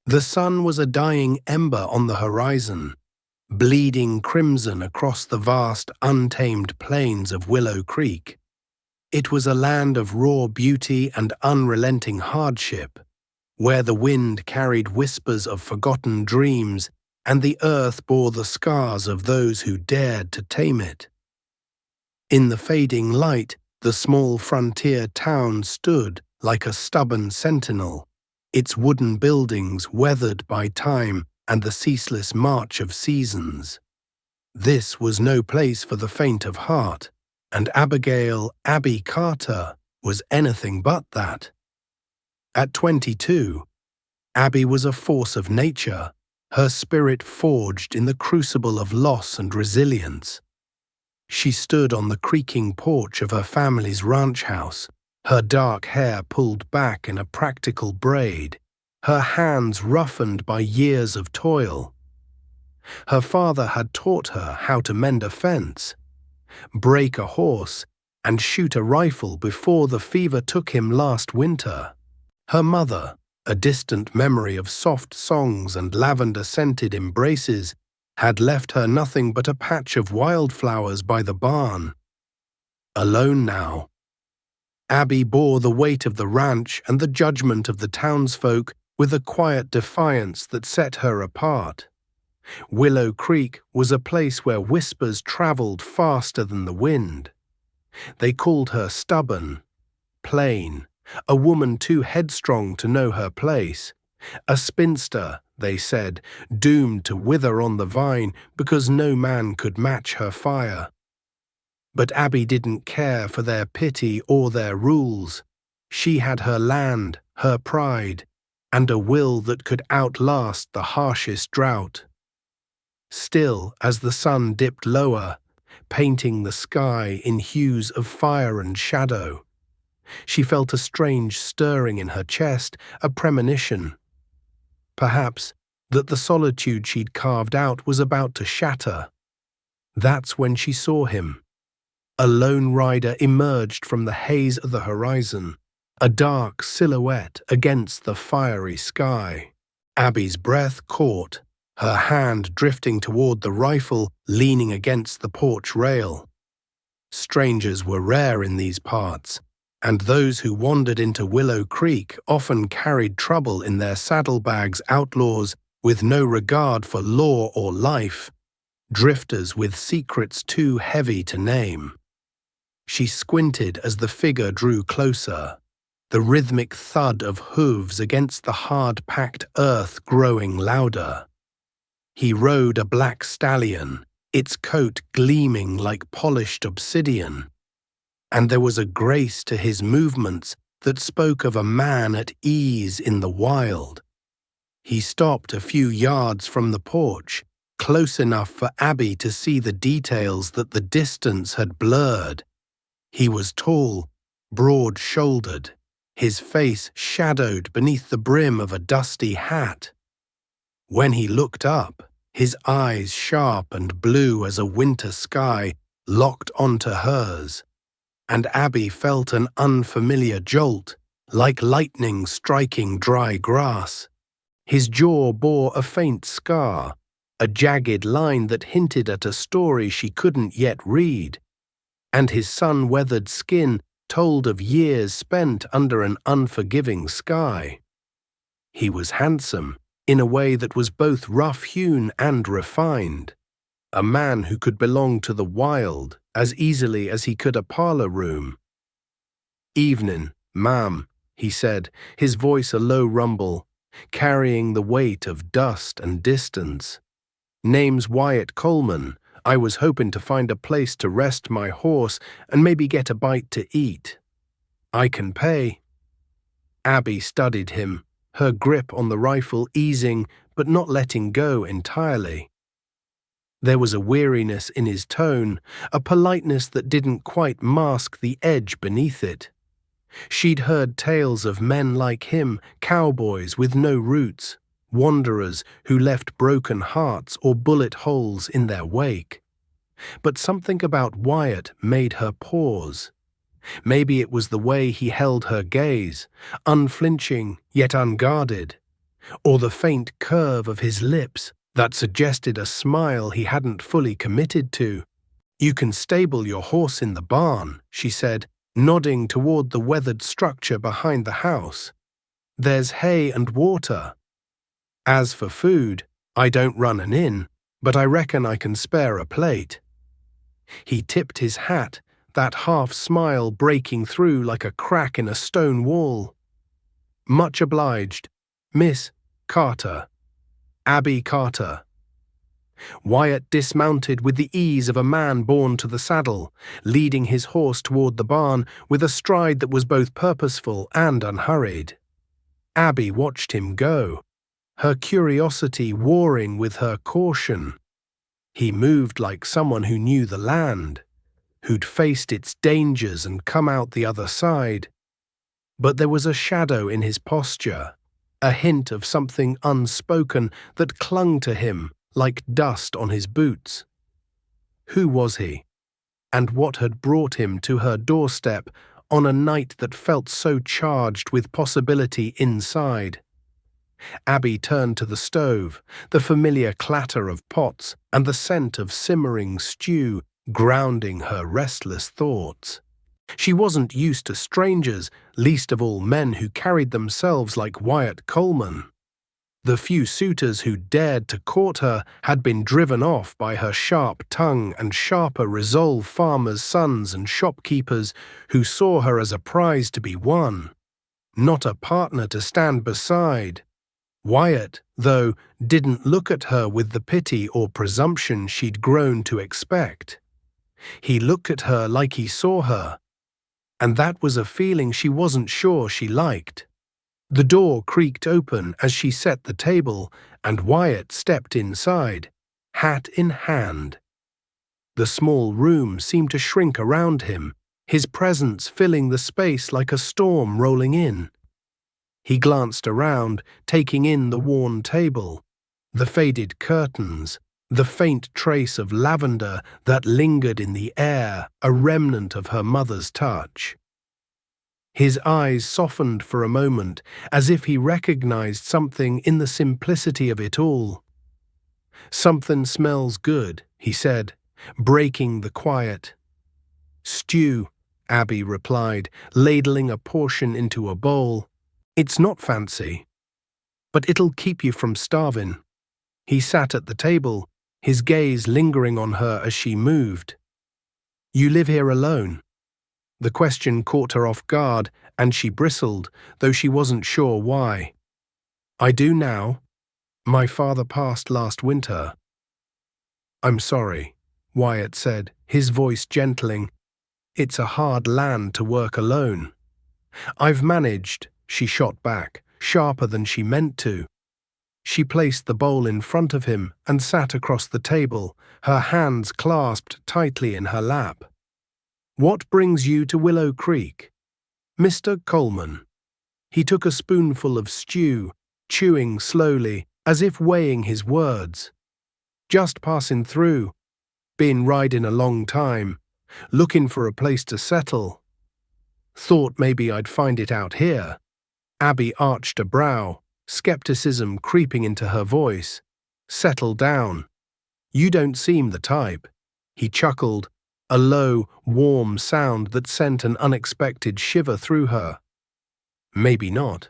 The sun was a dying ember on the horizon, bleeding crimson across the vast, untamed plains of Willow Creek. It was a land of raw beauty and unrelenting hardship, where the wind carried whispers of forgotten dreams and the earth bore the scars of those who dared to tame it. In the fading light, the small frontier town stood like a stubborn sentinel, its wooden buildings weathered by time and the ceaseless march of seasons. This was no place for the faint of heart, and Abigail Abby Carter was anything but that. At 22, Abby was a force of nature, her spirit forged in the crucible of loss and resilience. She stood on the creaking porch of her family's ranch house, her dark hair pulled back in a practical braid, her hands roughened by years of toil. Her father had taught her how to mend a fence, break a horse, and shoot a rifle before the fever took him last winter. Her mother, a distant memory of soft songs and lavender-scented embraces, had left her nothing but a patch of wildflowers by the barn. Alone now, Abby bore the weight of the ranch and the judgment of the townsfolk with a quiet defiance that set her apart. Willow Creek was a place where whispers traveled faster than the wind. They called her stubborn, plain, a woman too headstrong to know her place, a spinster, they said, doomed to wither on the vine because no man could match her fire. But Abby didn't care for their pity or their rules. She had her land, her pride, and a will that could outlast the harshest drought. Still, as the sun dipped lower, painting the sky in hues of fire and shadow, she felt a strange stirring in her chest, a premonition. Perhaps that the solitude she'd carved out was about to shatter. That's when she saw him. A lone rider emerged from the haze of the horizon, a dark silhouette against the fiery sky. Abby's breath caught, her hand drifting toward the rifle leaning against the porch rail. Strangers were rare in these parts, and those who wandered into Willow Creek often carried trouble in their saddlebags, outlaws with no regard for law or life, drifters with secrets too heavy to name. She squinted as the figure drew closer, the rhythmic thud of hooves against the hard-packed earth growing louder. He rode a black stallion, its coat gleaming like polished obsidian, and there was a grace to his movements that spoke of a man at ease in the wild. He stopped a few yards from the porch, close enough for Abby to see the details that the distance had blurred. He was tall, broad-shouldered, his face shadowed beneath the brim of a dusty hat. When he looked up, his eyes sharp and blue as a winter sky locked onto hers, and Abby felt an unfamiliar jolt, like lightning striking dry grass. His jaw bore a faint scar, a jagged line that hinted at a story she couldn't yet read, and his sun-weathered skin told of years spent under an unforgiving sky. He was handsome, in a way that was both rough-hewn and refined, a man who could belong to the wild as easily as he could a parlor room. "Evening, ma'am," he said, his voice a low rumble, carrying the weight of dust and distance. "Name's Wyatt Coleman. I was hoping to find a place to rest my horse and maybe get a bite to eat. I can pay." Abby studied him, her grip on the rifle easing but not letting go entirely. There was a weariness in his tone, a politeness that didn't quite mask the edge beneath it. She'd heard tales of men like him, cowboys with no roots, wanderers who left broken hearts or bullet holes in their wake. But something about Wyatt made her pause. Maybe it was the way he held her gaze, unflinching yet unguarded, or the faint curve of his lips that suggested a smile he hadn't fully committed to. "You can stable your horse in the barn," she said, nodding toward the weathered structure behind the house. "There's hay and water. As for food, I don't run an inn, but I reckon I can spare a plate." He tipped his hat, that half-smile breaking through like a crack in a stone wall. "Much obliged, Miss Carter. Abby Carter." Wyatt dismounted with the ease of a man born to the saddle, leading his horse toward the barn with a stride that was both purposeful and unhurried. Abby watched him go, her curiosity warring with her caution. He moved like someone who knew the land, who'd faced its dangers and come out the other side. But there was a shadow in his posture, a hint of something unspoken that clung to him like dust on his boots. Who was he? And what had brought him to her doorstep on a night that felt so charged with possibility inside? Abby turned to the stove, the familiar clatter of pots and the scent of simmering stew grounding her restless thoughts. She wasn't used to strangers, least of all men who carried themselves like Wyatt Coleman. The few suitors who dared to court her had been driven off by her sharp tongue and sharper resolve, farmers' sons and shopkeepers who saw her as a prize to be won, not a partner to stand beside. Wyatt, though, didn't look at her with the pity or presumption she'd grown to expect. He looked at her like he saw her, and that was a feeling she wasn't sure she liked. The door creaked open as she set the table, and Wyatt stepped inside, hat in hand. The small room seemed to shrink around him, his presence filling the space like a storm rolling in. He glanced around, taking in the worn table, the faded curtains, the faint trace of lavender that lingered in the air, a remnant of her mother's touch. His eyes softened for a moment, as if he recognized something in the simplicity of it all. "Something smells good," he said, breaking the quiet. "Stew," Abby replied, ladling a portion into a bowl. "It's not fancy, but it'll keep you from starving." He sat at the table, his gaze lingering on her as she moved. "You live here alone?" The question caught her off guard, and she bristled, though she wasn't sure why. "I do now. My father passed last winter." "I'm sorry," Wyatt said, his voice gentling. "It's a hard land to work alone." "I've managed," she shot back, sharper than she meant to. She placed the bowl in front of him and sat across the table, her hands clasped tightly in her lap. "What brings you to Willow Creek?" "Mr. Coleman." He took a spoonful of stew, chewing slowly, as if weighing his words. "Just passing through. Been riding a long time. Looking for a place to settle. Thought maybe I'd find it out here." Abby arched a brow, skepticism creeping into her voice. "Settle down. You don't seem the type." He chuckled, a low, warm sound that sent an unexpected shiver through her. "Maybe not.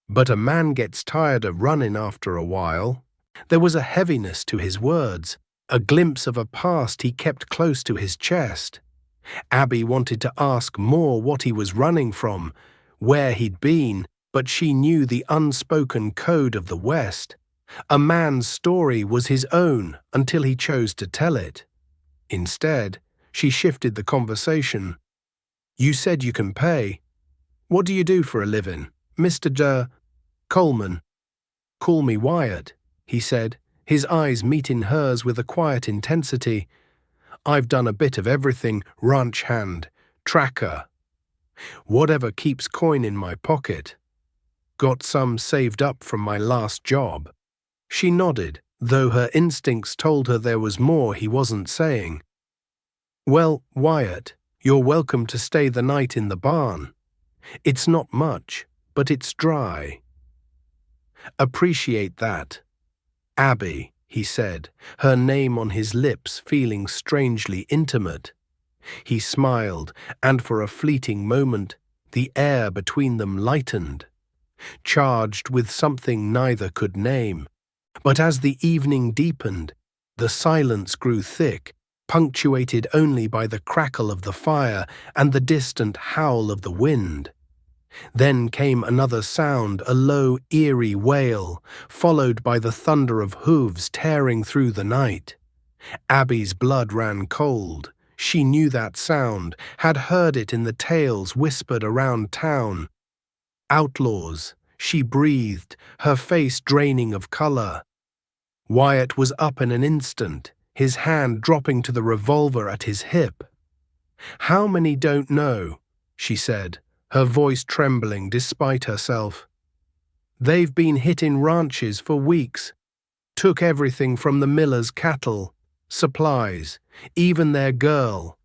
But a man gets tired of running after a while." There was a heaviness to his words, a glimpse of a past he kept close to his chest. Abby wanted to ask more what he was running from, where he'd been, but she knew the unspoken code of the West. A man's story was his own until he chose to tell it. Instead, she shifted the conversation. "You said you can pay. What do you do for a living, Mr. Coleman?" "Call me Wyatt," he said, his eyes meeting hers with a quiet intensity. "I've done a bit of everything, ranch hand, tracker. Whatever keeps coin in my pocket. Got some saved up from my last job." She nodded, though her instincts told her there was more he wasn't saying. "Well, Wyatt, you're welcome to stay the night in the barn. It's not much, but it's dry." Appreciate that. Abby, he said, her name on his lips feeling strangely intimate. He smiled, and for a fleeting moment, the air between them lightened, charged with something neither could name. But as the evening deepened, the silence grew thick, punctuated only by the crackle of the fire and the distant howl of the wind. Then came another sound, a low, eerie wail, followed by the thunder of hooves tearing through the night. Abby's blood ran cold. She knew that sound, had heard it in the tales whispered around town. Outlaws, she breathed, her face draining of color. Wyatt was up in an instant, his hand dropping to the revolver at his hip. "How many don't know?" she said, her voice trembling despite herself. "They've been hitting ranches for weeks, took everything from the miller's cattle, supplies, even their girl."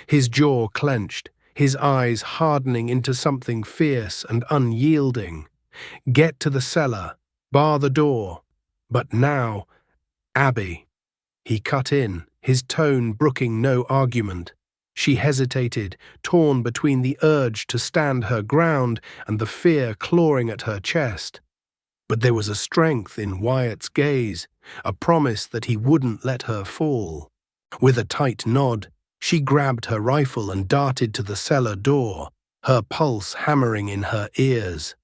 His jaw clenched, his eyes hardening into something fierce and unyielding. "Get to the cellar, bar the door." But now, Abby. He cut in, his tone brooking no argument. She hesitated, torn between the urge to stand her ground and the fear clawing at her chest. But there was a strength in Wyatt's gaze, a promise that he wouldn't let her fall. With a tight nod, she grabbed her rifle and darted to the cellar door, her pulse hammering in her ears.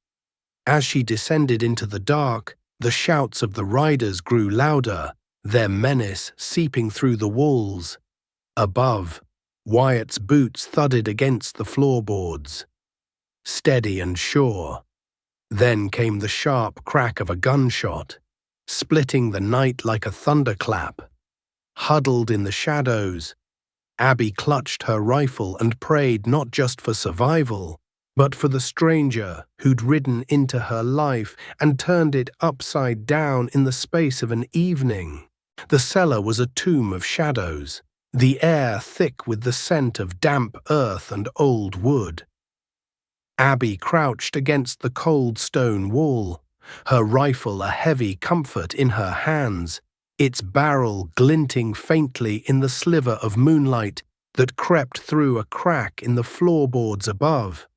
As she descended into the dark, the shouts of the riders grew louder, their menace seeping through the walls. Above, Wyatt's boots thudded against the floorboards, steady and sure. Then came the sharp crack of a gunshot, splitting the night like a thunderclap. Huddled in the shadows, Abby clutched her rifle and prayed not just for survival, but for the stranger who'd ridden into her life and turned it upside down in the space of an evening. The cellar was a tomb of shadows, the air thick with the scent of damp earth and old wood. Abby crouched against the cold stone wall, her rifle a heavy comfort in her hands, its barrel glinting faintly in the sliver of moonlight that crept through a crack in the floorboards above.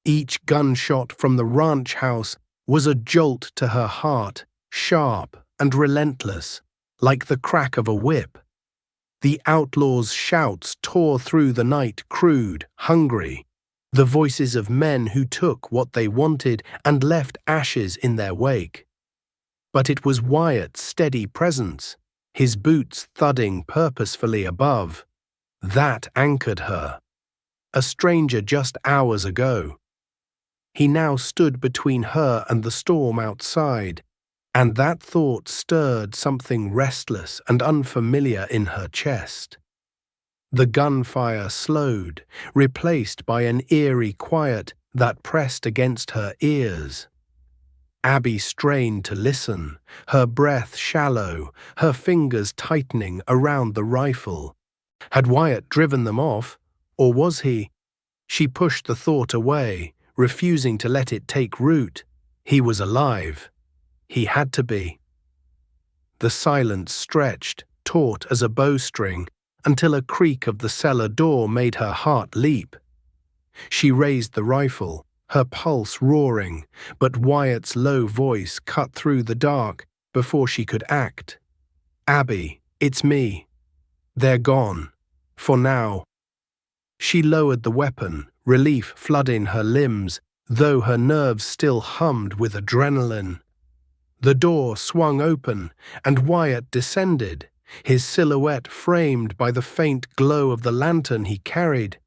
Each gunshot from the ranch house was a jolt to her heart, sharp and relentless, like the crack of a whip. The outlaws' shouts tore through the night, crude, hungry, the voices of men who took what they wanted and left ashes in their wake. But it was Wyatt's steady presence, his boots thudding purposefully above, that anchored her. A stranger just hours ago. He now stood between her and the storm outside, and that thought stirred something restless and unfamiliar in her chest. The gunfire slowed, replaced by an eerie quiet that pressed against her ears. Abby strained to listen, her breath shallow, her fingers tightening around the rifle. Had Wyatt driven them off, or was he? She pushed the thought away, refusing to let it take root. He was alive. He had to be. The silence stretched, taut as a bowstring, until a creak of the cellar door made her heart leap. She raised the rifle, her pulse roaring, but Wyatt's low voice cut through the dark before she could act. "Abby, it's me. They're gone. For now." She lowered the weapon, relief flooding her limbs, though her nerves still hummed with adrenaline. The door swung open, and Wyatt descended, his silhouette framed by the faint glow of the lantern he carried.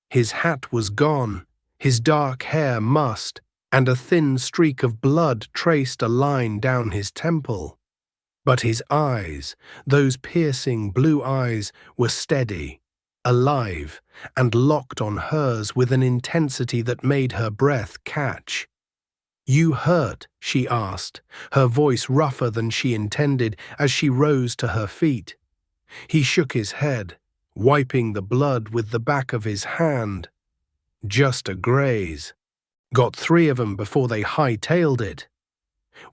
His hat was gone, his dark hair mussed, and a thin streak of blood traced a line down his temple. But his eyes, those piercing blue eyes, were steady, alive, and locked on hers with an intensity that made her breath catch. "You hurt?" she asked, her voice rougher than she intended as she rose to her feet. He shook his head, wiping the blood with the back of his hand. "Just a graze. Got 3 of 'em before they hightailed it."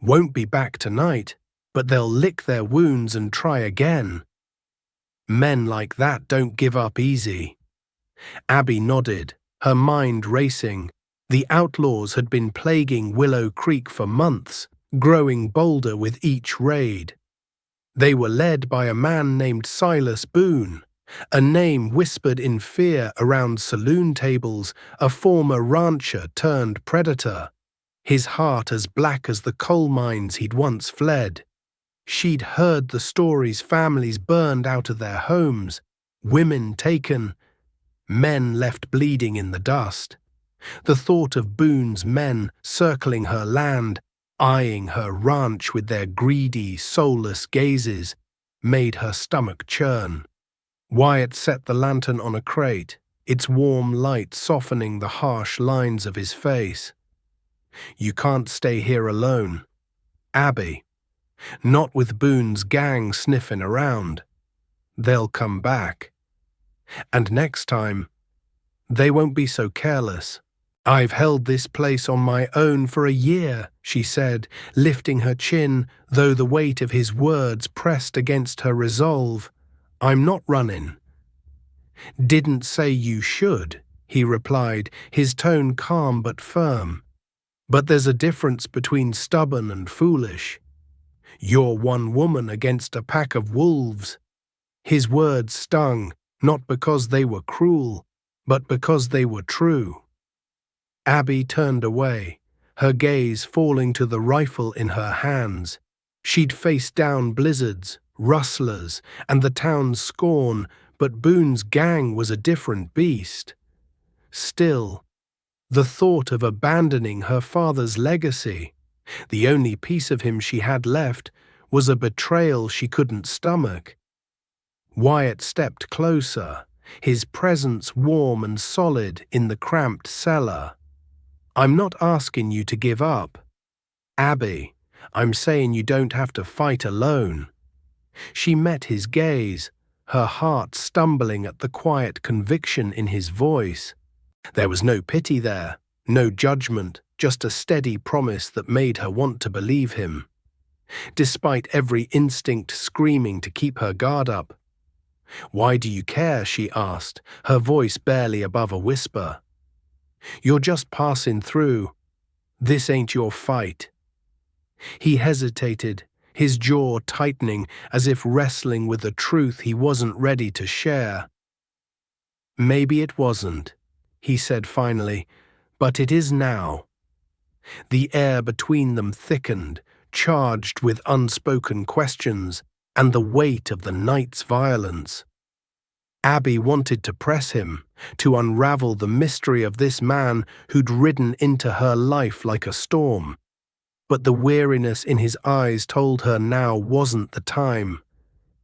Won't be back tonight, but they'll lick their wounds and try again. Men like that don't give up easy. Abby nodded, her mind racing. The outlaws had been plaguing Willow Creek for months, growing bolder with each raid. They were led by a man named Silas Boone, a name whispered in fear around saloon tables, a former rancher turned predator, his heart as black as the coal mines he'd once fled. She'd heard the stories, families burned out of their homes, women taken, men left bleeding in the dust. The thought of Boone's men circling her land, eyeing her ranch with their greedy, soulless gazes, made her stomach churn. Wyatt set the lantern on a crate, its warm light softening the harsh lines of his face. You can't stay here alone, Abby. Not with Boone's gang sniffing around. They'll come back. And next time, they won't be so careless. I've held this place on my own for a year, she said, lifting her chin, though the weight of his words pressed against her resolve. I'm not running. Didn't say you should, he replied, his tone calm but firm. But there's a difference between stubborn and foolish. You're one woman against a pack of wolves. His words stung, not because they were cruel, but because they were true. Abby turned away, her gaze falling to the rifle in her hands. She'd faced down blizzards, rustlers, and the town's scorn, but Boone's gang was a different beast. Still, the thought of abandoning her father's legacy, the only piece of him she had left, was a betrayal she couldn't stomach. Wyatt stepped closer, his presence warm and solid in the cramped cellar. I'm not asking you to give up, Abby. I'm saying you don't have to fight alone. She met his gaze, her heart stumbling at the quiet conviction in his voice. There was no pity there, no judgment, just a steady promise that made her want to believe him. Despite every instinct screaming to keep her guard up. Why do you care? She asked, her voice barely above a whisper. You're just passing through. This ain't your fight. He hesitated, his jaw tightening as if wrestling with a truth he wasn't ready to share. Maybe it wasn't, he said finally, but it is now. The air between them thickened, charged with unspoken questions and the weight of the night's violence. Abby wanted to press him, to unravel the mystery of this man who'd ridden into her life like a storm. But the weariness in his eyes told her now wasn't the time.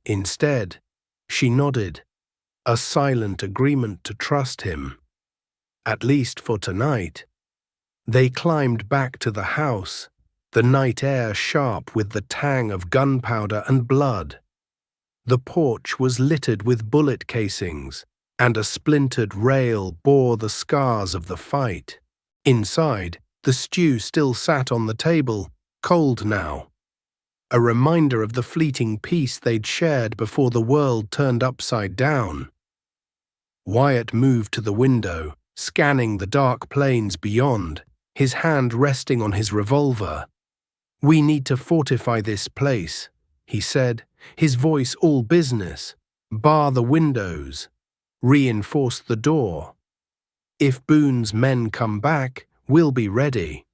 Instead, she nodded, a silent agreement to trust him. At least for tonight. They climbed back to the house, the night air sharp with the tang of gunpowder and blood. The porch was littered with bullet casings, and a splintered rail bore the scars of the fight. Inside, the stew still sat on the table, cold now. A reminder of the fleeting peace they'd shared before the world turned upside down. Wyatt moved to the window, scanning the dark plains beyond, his hand resting on his revolver. We need to fortify this place, he said, his voice all business. Bar the windows. Reinforce the door. If Boone's men come back, we'll be ready.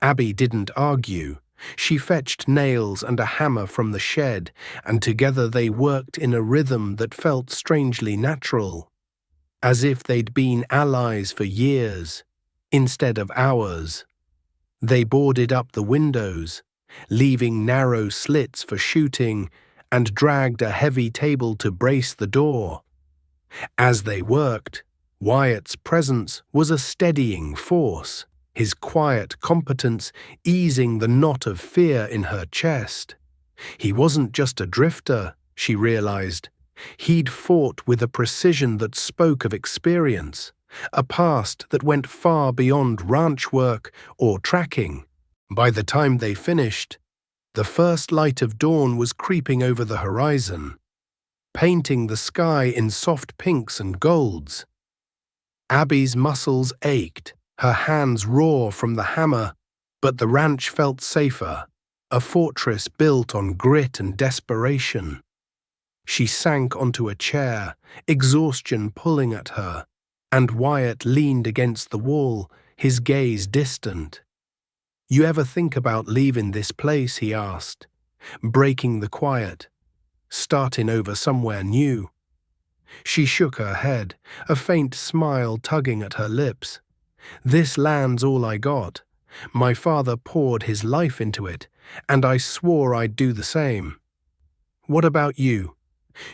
Abby didn't argue. She fetched nails and a hammer from the shed, and together they worked in a rhythm that felt strangely natural, as if they'd been allies for years, instead of hours. They boarded up the windows, leaving narrow slits for shooting, and dragged a heavy table to brace the door. As they worked, Wyatt's presence was a steadying force, his quiet competence easing the knot of fear in her chest. He wasn't just a drifter, she realized. He'd fought with a precision that spoke of experience, a past that went far beyond ranch work or tracking. By the time they finished, the first light of dawn was creeping over the horizon, painting the sky in soft pinks and golds. Abby's muscles ached, her hands raw from the hammer, but the ranch felt safer, a fortress built on grit and desperation. She sank onto a chair, exhaustion pulling at her, and Wyatt leaned against the wall, his gaze distant. "You ever think about leaving this place?" he asked, breaking the quiet, starting over somewhere new. She shook her head, a faint smile tugging at her lips. "This land's all I got. My father poured his life into it, and I swore I'd do the same. What about you?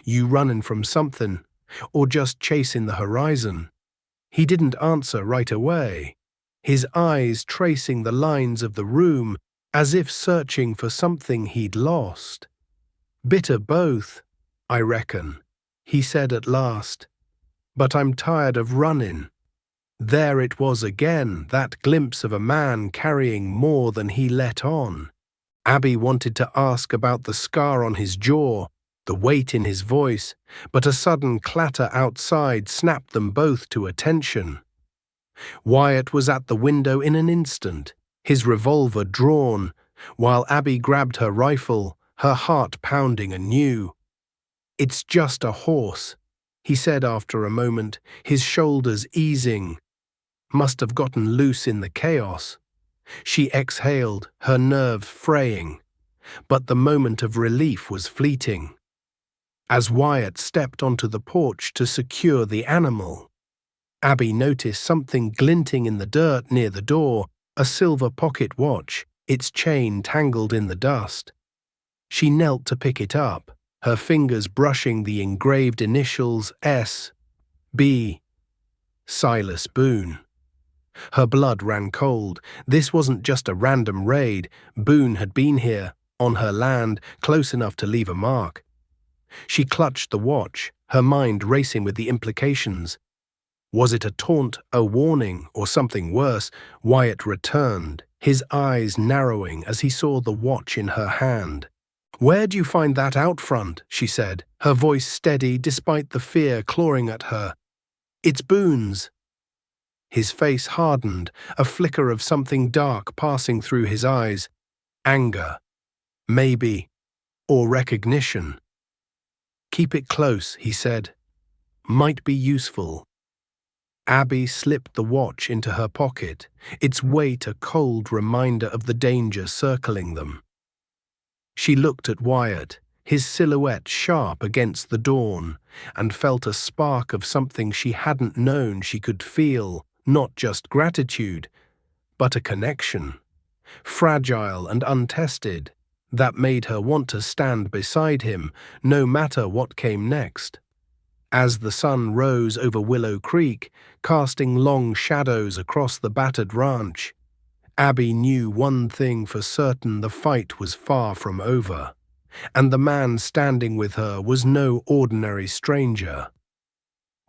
You running from something, or just chasing the horizon?" He didn't answer right away, his eyes tracing the lines of the room as if searching for something he'd lost. "Bit of both, I reckon," he said at last. "But I'm tired of running." There it was again, that glimpse of a man carrying more than he let on. Abby wanted to ask about the scar on his jaw, the weight in his voice, but a sudden clatter outside snapped them both to attention. Wyatt was at the window in an instant, his revolver drawn, while Abby grabbed her rifle, her heart pounding anew. "It's just a horse," he said after a moment, his shoulders easing. "Must have gotten loose in the chaos." She exhaled, her nerves fraying, but the moment of relief was fleeting. As Wyatt stepped onto the porch to secure the animal, Abby noticed something glinting in the dirt near the door, a silver pocket watch, its chain tangled in the dust. She knelt to pick it up, her fingers brushing the engraved initials S.B. Silas Boone. Her blood ran cold. This wasn't just a random raid. Boone had been here, on her land, close enough to leave a mark. She clutched the watch, her mind racing with the implications. Was it a taunt, a warning, or something worse? Wyatt returned, his eyes narrowing as he saw the watch in her hand. "Where'd you find that out front?" she said, her voice steady despite the fear clawing at her. "It's Boone's." His face hardened, a flicker of something dark passing through his eyes. Anger, maybe, or recognition. "Keep it close," he said. "Might be useful." Abby slipped the watch into her pocket, its weight a cold reminder of the danger circling them. She looked at Wyatt, his silhouette sharp against the dawn, and felt a spark of something she hadn't known she could feel, not just gratitude, but a connection, fragile and untested, that made her want to stand beside him, no matter what came next. As the sun rose over Willow Creek, casting long shadows across the battered ranch, Abby knew one thing for certain: the fight was far from over, and the man standing with her was no ordinary stranger.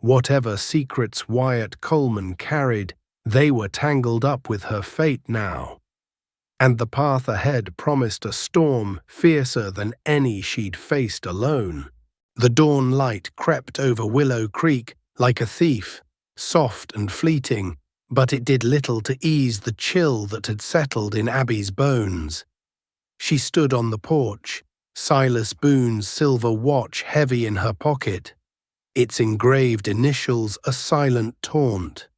Whatever secrets Wyatt Coleman carried, they were tangled up with her fate now, and the path ahead promised a storm fiercer than any she'd faced alone. The dawn light crept over Willow Creek like a thief, soft and fleeting, but it did little to ease the chill that had settled in Abby's bones. She stood on the porch, Silas Boone's silver watch heavy in her pocket, its engraved initials a silent taunt.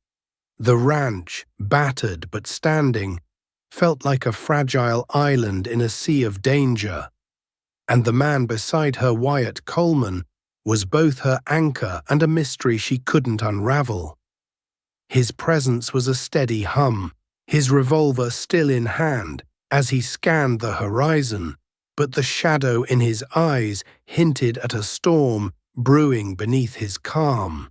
The ranch, battered but standing, felt like a fragile island in a sea of danger, and the man beside her, Wyatt Coleman, was both her anchor and a mystery she couldn't unravel. His presence was a steady hum, his revolver still in hand as he scanned the horizon, but the shadow in his eyes hinted at a storm brewing beneath his calm.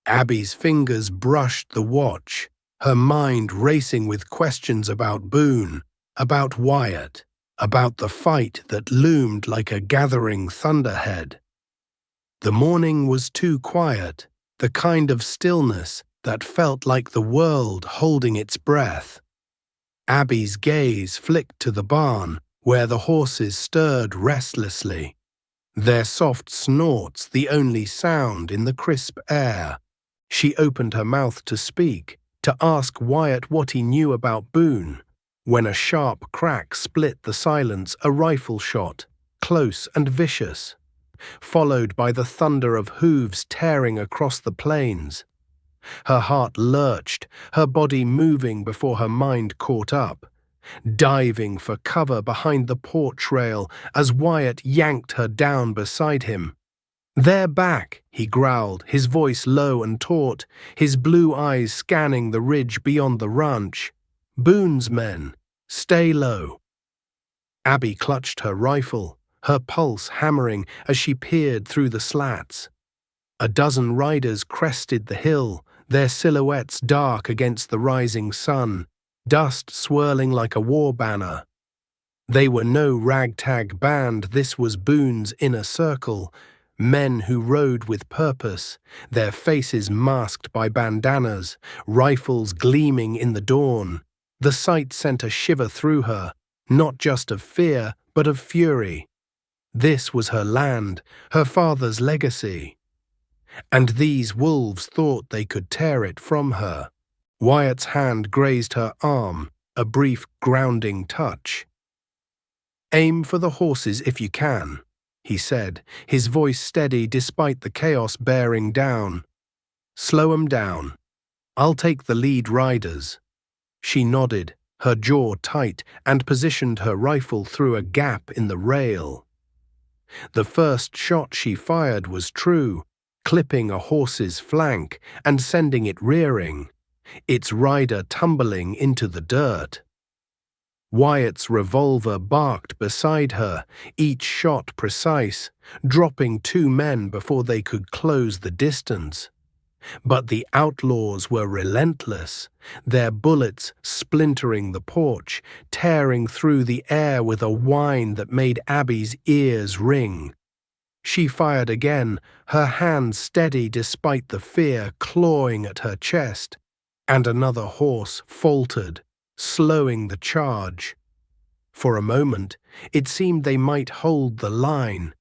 Abby's fingers brushed the watch, her mind racing with questions about Boone, about Wyatt, about the fight that loomed like a gathering thunderhead. The morning was too quiet, the kind of stillness that felt like the world holding its breath. Abby's gaze flicked to the barn, where the horses stirred restlessly, their soft snorts the only sound in the crisp air. She opened her mouth to speak, to ask Wyatt what he knew about Boone, when a sharp crack split the silence, a rifle shot, close and vicious, followed by the thunder of hooves tearing across the plains. Her heart lurched, her body moving before her mind caught up, diving for cover behind the porch rail as Wyatt yanked her down beside him. "They're back," he growled, his voice low and taut, his blue eyes scanning the ridge beyond the ranch. "Boone's men, stay low." Abby clutched her rifle, her pulse hammering as she peered through the slats. A dozen riders crested the hill, their silhouettes dark against the rising sun, dust swirling like a war banner. They were no ragtag band, this was Boone's inner circle, men who rode with purpose, their faces masked by bandanas, rifles gleaming in the dawn. The sight sent a shiver through her, not just of fear, but of fury. This was her land, her father's legacy. And these wolves thought they could tear it from her. Wyatt's hand grazed her arm, a brief grounding touch. "Aim for the horses if you can," he said, his voice steady despite the chaos bearing down. "Slow 'em down. I'll take the lead riders." She nodded, her jaw tight, and positioned her rifle through a gap in the rail. The first shot she fired was true, clipping a horse's flank and sending it rearing, its rider tumbling into the dirt. Wyatt's revolver barked beside her, each shot precise, dropping two men before they could close the distance. But the outlaws were relentless, their bullets splintering the porch, tearing through the air with a whine that made Abby's ears ring. She fired again, her hand steady despite the fear clawing at her chest, and another horse faltered, slowing the charge. For a moment, it seemed they might hold the line.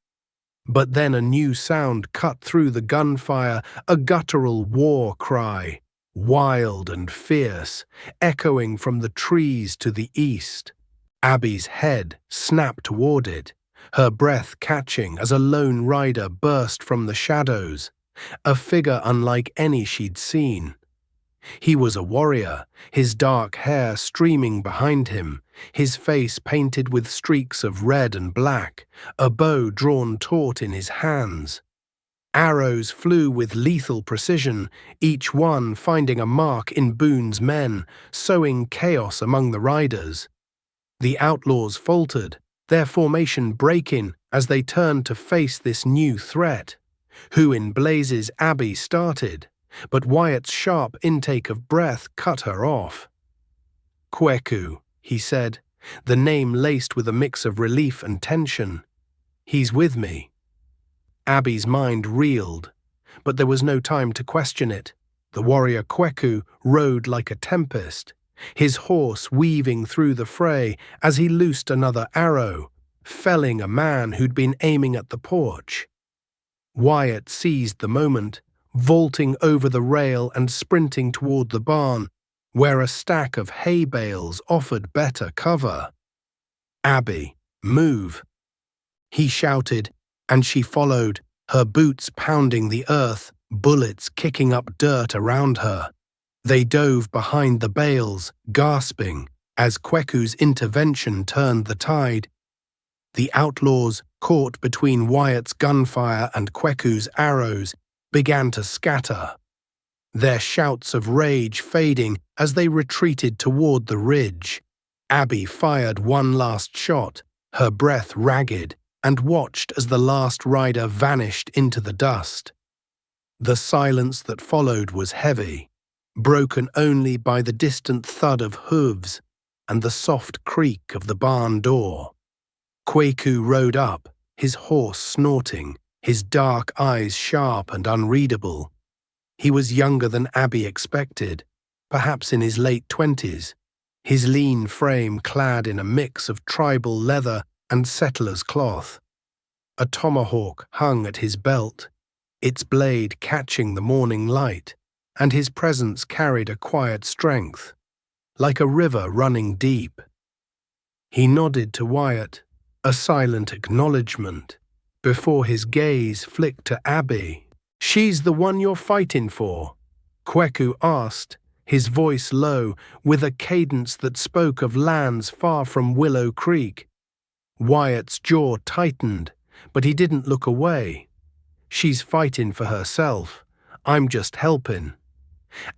But then a new sound cut through the gunfire, a guttural war cry, wild and fierce, echoing from the trees to the east. Abby's head snapped toward it, her breath catching as a lone rider burst from the shadows, a figure unlike any she'd seen. He was a warrior, his dark hair streaming behind him, his face painted with streaks of red and black, a bow drawn taut in his hands. Arrows flew with lethal precision, each one finding a mark in Boone's men, sowing chaos among the riders. The outlaws faltered, their formation breaking as they turned to face this new threat. Who in blazes Abby started, but Wyatt's sharp intake of breath cut her off. "Kweku," he said, the name laced with a mix of relief and tension. "He's with me." Abby's mind reeled, but there was no time to question it. The warrior Kweku rode like a tempest, his horse weaving through the fray as he loosed another arrow, felling a man who'd been aiming at the porch. Wyatt seized the moment, vaulting over the rail and sprinting toward the barn, where a stack of hay bales offered better cover. "Abby, move!" he shouted, and she followed, her boots pounding the earth, bullets kicking up dirt around her. They dove behind the bales, gasping, as Kweku's intervention turned the tide. The outlaws, caught between Wyatt's gunfire and Kweku's arrows, began to scatter, their shouts of rage fading as they retreated toward the ridge. Abby fired one last shot, her breath ragged, and watched as the last rider vanished into the dust. The silence that followed was heavy, broken only by the distant thud of hooves and the soft creak of the barn door. Kweku rode up, his horse snorting, his dark eyes sharp and unreadable. He was younger than Abby expected, perhaps in his late 20s, his lean frame clad in a mix of tribal leather and settler's cloth. A tomahawk hung at his belt, its blade catching the morning light, and his presence carried a quiet strength, like a river running deep. He nodded to Wyatt, a silent acknowledgement, before his gaze flicked to Abby. "She's the one you're fighting for?" Kweku asked, his voice low, with a cadence that spoke of lands far from Willow Creek. Wyatt's jaw tightened, but he didn't look away. "She's fighting for herself. I'm just helping."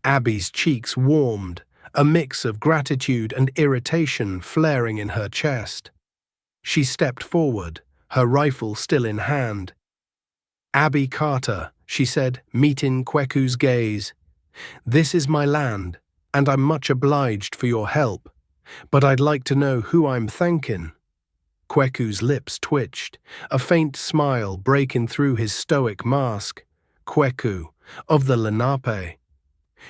Abby's cheeks warmed, a mix of gratitude and irritation flaring in her chest. She stepped forward, her rifle still in hand. "Abby Carter," she said, meeting Kweku's gaze. "This is my land, and I'm much obliged for your help, but I'd like to know who I'm thanking." Kweku's lips twitched, a faint smile breaking through his stoic mask. "Kweku, of the Lenape.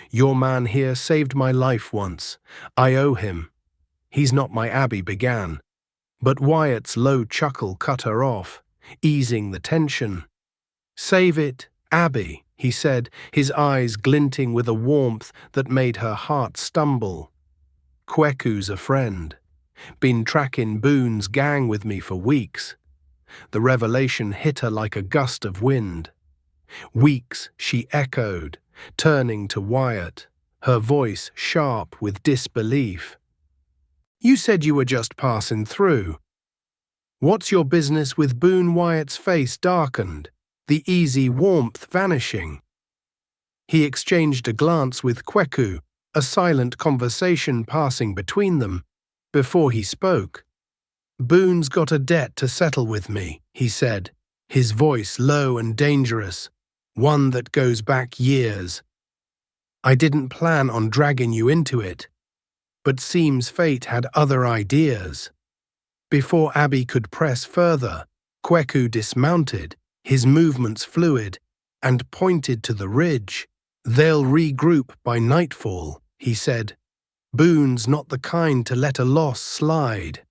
Your man here saved my life once. I owe him." "He's not my Abby," began, but Wyatt's low chuckle cut her off, easing the tension. "Save it, Abby," he said, his eyes glinting with a warmth that made her heart stumble. "Kweku's a friend. Been tracking Boone's gang with me for weeks." The revelation hit her like a gust of wind. "Weeks," she echoed, turning to Wyatt, her voice sharp with disbelief. "You said you were just passing through. What's your business with Boone?" Wyatt's face darkened, the easy warmth vanishing. He exchanged a glance with Kweku, a silent conversation passing between them, before he spoke. "Boone's got a debt to settle with me," he said, his voice low and dangerous, one that goes back years. "I didn't plan on dragging you into it, but seems fate had other ideas." Before Abby could press further, Kweku dismounted, his movements fluid, and pointed to the ridge. "They'll regroup by nightfall," he said. "Boone's not the kind to let a loss slide.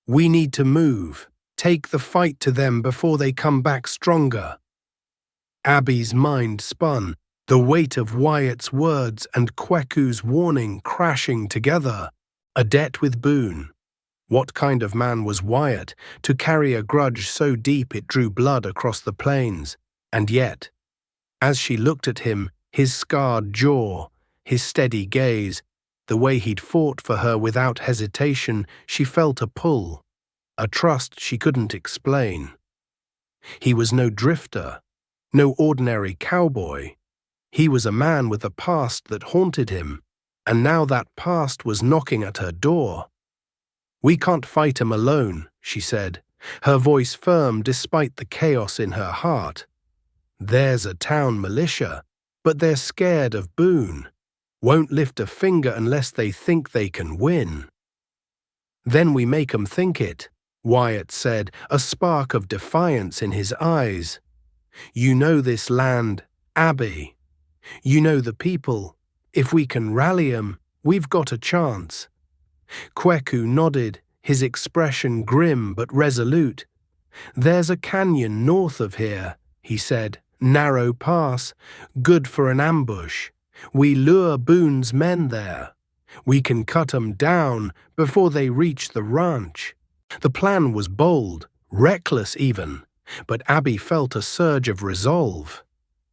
We need to move, take the fight to them before they come back stronger." Abby's mind spun, the weight of Wyatt's words and Kweku's warning crashing together. A debt with Boone. What kind of man was Wyatt to carry a grudge so deep it drew blood across the plains? And yet, as she looked at him, his scarred jaw, his steady gaze, the way he'd fought for her without hesitation, she felt a pull, a trust she couldn't explain. He was no drifter, no ordinary cowboy. He was a man with a past that haunted him, and now that past was knocking at her door. "We can't fight him alone," she said, her voice firm despite the chaos in her heart. "There's a town militia, but they're scared of Boone. Won't lift a finger unless they think they can win." "Then we make 'em think it," Wyatt said, a spark of defiance in his eyes. "You know this land, Abby. You know the people. If we can rally 'em, we've got a chance." Kweku nodded, his expression grim but resolute. "There's a canyon north of here," he said, "narrow pass, good for an ambush. We lure Boone's men there. We can cut 'em down before they reach the ranch." The plan was bold, reckless even, but Abby felt a surge of resolve.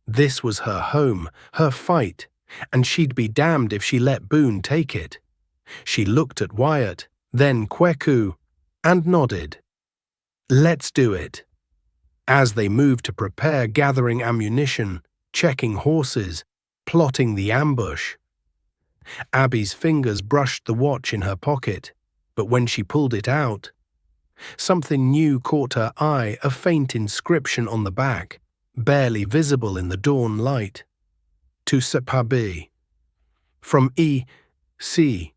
This was her home, her fight, and she'd be damned if she let Boone take it. She looked at Wyatt, then Kweku, and nodded. "Let's do it." As they moved to prepare, gathering ammunition, checking horses, plotting the ambush, Abby's fingers brushed the watch in her pocket, but when she pulled it out, something new caught her eye, a faint inscription on the back, barely visible in the dawn light. "To Sepabi." From E.C.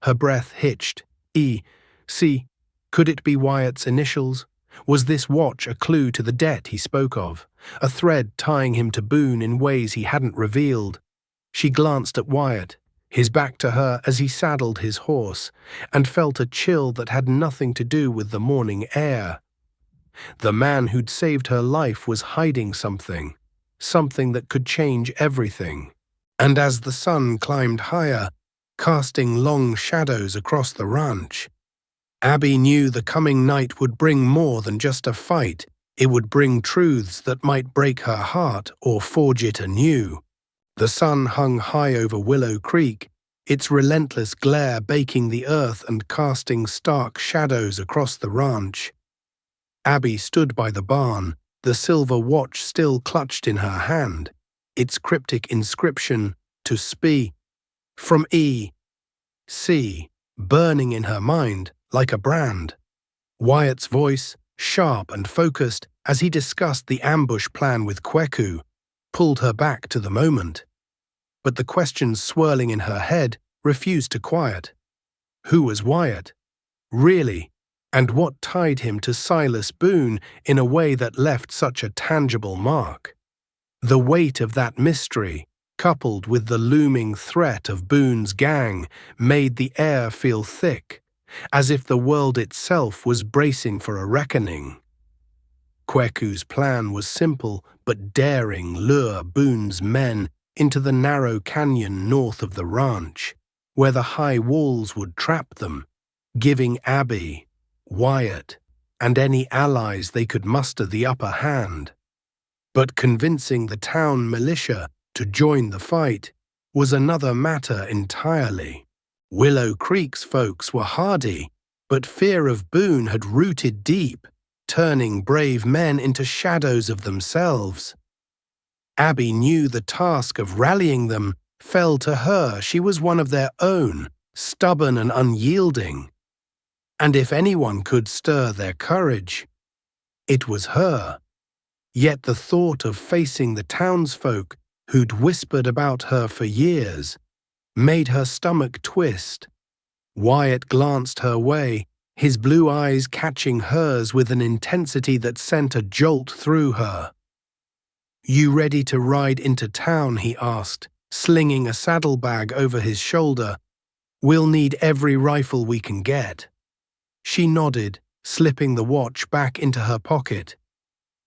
Her breath hitched. E.C. Could it be Wyatt's initials? Was this watch a clue to the debt he spoke of, a thread tying him to Boone in ways he hadn't revealed? She glanced at Wyatt, his back to her as he saddled his horse, and felt a chill that had nothing to do with the morning air. The man who'd saved her life was hiding something that could change everything. And as the sun climbed higher, casting long shadows across the ranch, Abby knew the coming night would bring more than just a fight. It would bring truths that might break her heart or forge it anew. The sun hung high over Willow Creek, its relentless glare baking the earth and casting stark shadows across the ranch. Abby stood by the barn, the silver watch still clutched in her hand, its cryptic inscription, "To Spee," from E.C., burning in her mind like a brand. Wyatt's voice, sharp and focused as he discussed the ambush plan with Kweku, pulled her back to the moment. But the questions swirling in her head refused to quiet. Who was Wyatt? Really? And what tied him to Silas Boone in a way that left such a tangible mark? The weight of that mystery, coupled with the looming threat of Boone's gang, made the air feel thick, as if the world itself was bracing for a reckoning. Kweku's plan was simple but daring: lure Boone's men into the narrow canyon north of the ranch, where the high walls would trap them, giving Abby, Wyatt, and any allies they could muster the upper hand. But convincing the town militia to join the fight was another matter entirely. Willow Creek's folks were hardy, but fear of Boone had rooted deep, turning brave men into shadows of themselves. Abby knew the task of rallying them fell to her. She was one of their own, stubborn and unyielding. And if anyone could stir their courage, it was her. Yet the thought of facing the townsfolk who'd whispered about her for years made her stomach twist. Wyatt glanced her way, his blue eyes catching hers with an intensity that sent a jolt through her. "You ready to ride into town?" he asked, slinging a saddlebag over his shoulder. "We'll need every rifle we can get." She nodded, slipping the watch back into her pocket,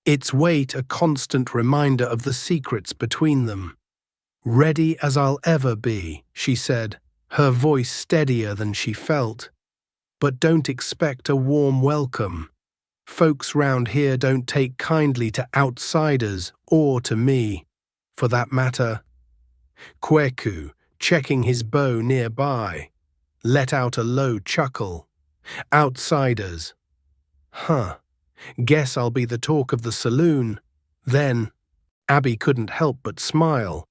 its weight a constant reminder of the secrets between them. "Ready as I'll ever be," she said, her voice steadier than she felt. "But don't expect a warm welcome. Folks round here don't take kindly to outsiders, or to me, for that matter." Kweku, checking his bow nearby, let out a low chuckle. "Outsiders. Huh. Guess I'll be the talk of the saloon. Then." Abby couldn't help but smile,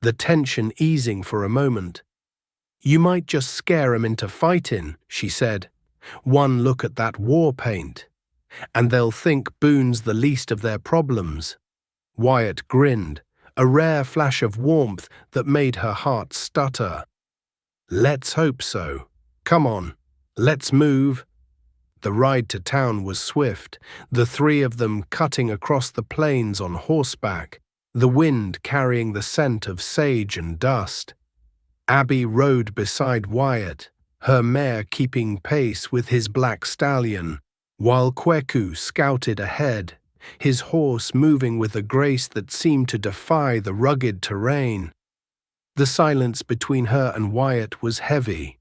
the tension easing for a moment. "You might just scare 'em into fighting," she said. "One look at that war paint, and they'll think Boone's the least of their problems." Wyatt grinned, a rare flash of warmth that made her heart stutter. "Let's hope so. Come on, let's move." The ride to town was swift, the three of them cutting across the plains on horseback, the wind carrying the scent of sage and dust. Abby rode beside Wyatt, her mare keeping pace with his black stallion, while Kweku scouted ahead, his horse moving with a grace that seemed to defy the rugged terrain. The silence between her and Wyatt was heavy,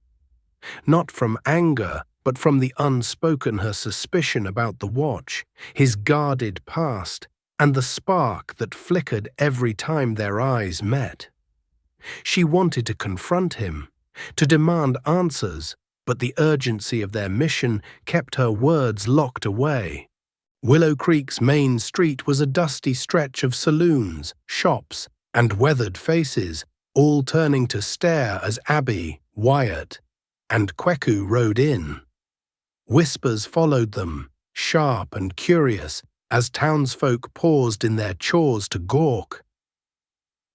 not from anger, but from the unspoken her suspicion about the watch, his guarded past, and the spark that flickered every time their eyes met. She wanted to confront him, to demand answers, but the urgency of their mission kept her words locked away. Willow Creek's main street was a dusty stretch of saloons, shops, and weathered faces, all turning to stare as Abby, Wyatt, and Kweku rode in. Whispers followed them, sharp and curious, as townsfolk paused in their chores to gawk.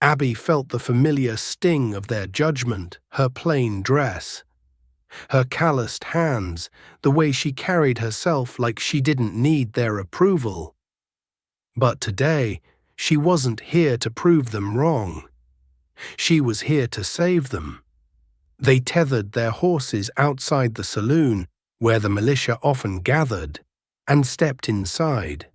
Abby felt the familiar sting of their judgment, her plain dress, her calloused hands, the way she carried herself like she didn't need their approval. But today, she wasn't here to prove them wrong. She was here to save them. They tethered their horses outside the saloon, where the militia often gathered, and stepped inside.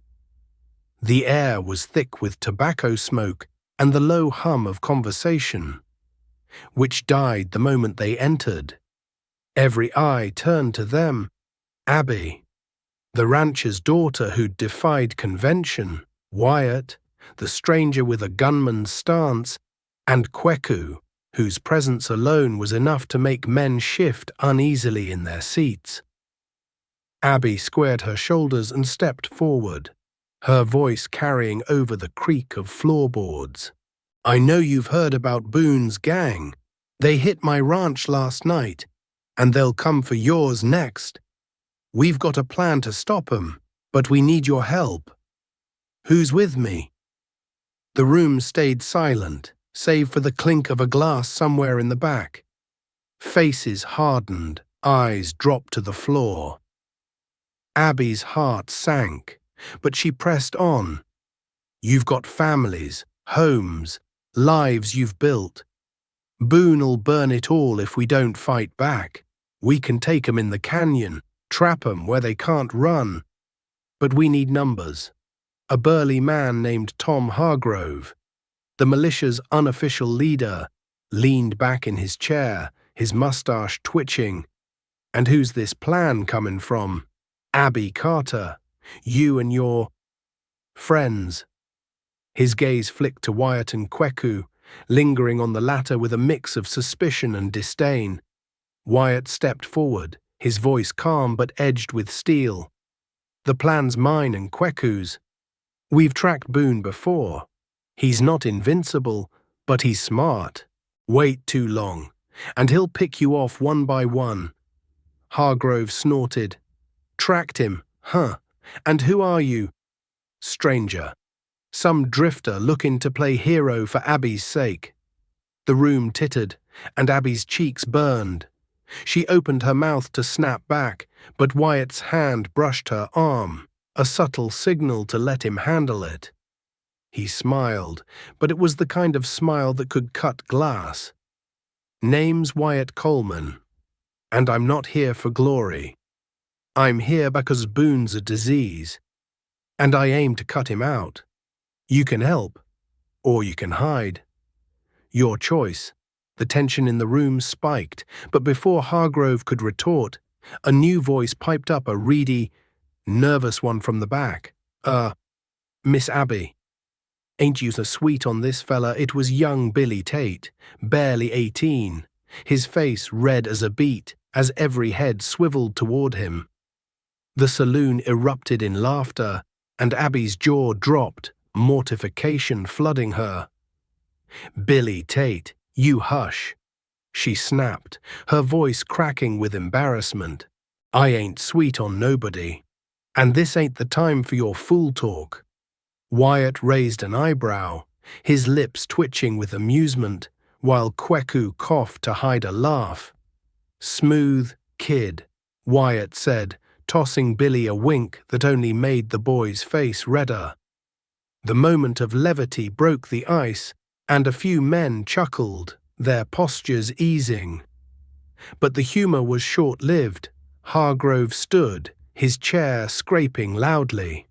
The air was thick with tobacco smoke and the low hum of conversation, which died the moment they entered. Every eye turned to them. Abby, the rancher's daughter who'd defied convention, Wyatt, the stranger with a gunman's stance, and Kweku, whose presence alone was enough to make men shift uneasily in their seats. Abby squared her shoulders and stepped forward, her voice carrying over the creak of floorboards. "I know you've heard about Boone's gang. They hit my ranch last night, and they'll come for yours next. We've got a plan to stop 'em, but we need your help. Who's with me?" The room stayed silent, save for the clink of a glass somewhere in the back. Faces hardened, eyes dropped to the floor. Abby's heart sank, but she pressed on. "You've got families, homes, lives you've built. Boone'll burn it all if we don't fight back. We can take 'em in the canyon, trap 'em where they can't run. But we need numbers." A burly man named Tom Hargrove, the militia's unofficial leader, leaned back in his chair, his mustache twitching. "And who's this plan coming from?" "Abby Carter. You and your friends." His gaze flicked to Wyatt and Kweku, lingering on the latter with a mix of suspicion and disdain. Wyatt stepped forward, his voice calm but edged with steel. "The plan's mine and Kweku's. We've tracked Boone before. He's not invincible, but he's smart. Wait too long, and he'll pick you off one by one." Hargrove snorted. "Tracked him, huh? And who are you?" "Stranger. Some drifter looking to play hero for Abby's sake." The room tittered, and Abby's cheeks burned. She opened her mouth to snap back, but Wyatt's hand brushed her arm, a subtle signal to let him handle it. He smiled, but it was the kind of smile that could cut glass. "Name's Wyatt Coleman, and I'm not here for glory. I'm here because Boone's a disease, and I aim to cut him out. You can help, or you can hide. Your choice." The tension in the room spiked, but before Hargrove could retort, a new voice piped up, a reedy, nervous one from the back. Miss Abby. Ain't you so sweet on this fella?" It was young Billy Tate, barely 18, his face red as a beet as every head swiveled toward him. The saloon erupted in laughter, and Abby's jaw dropped, mortification flooding her. "Billy Tate, you hush," she snapped, her voice cracking with embarrassment. "I ain't sweet on nobody, and this ain't the time for your fool talk." Wyatt raised an eyebrow, his lips twitching with amusement, while Kweku coughed to hide a laugh. "Smooth kid," Wyatt said, tossing Billy a wink that only made the boy's face redder. The moment of levity broke the ice, and a few men chuckled, their postures easing. But the humor was short-lived. Hargrove stood, his chair scraping loudly.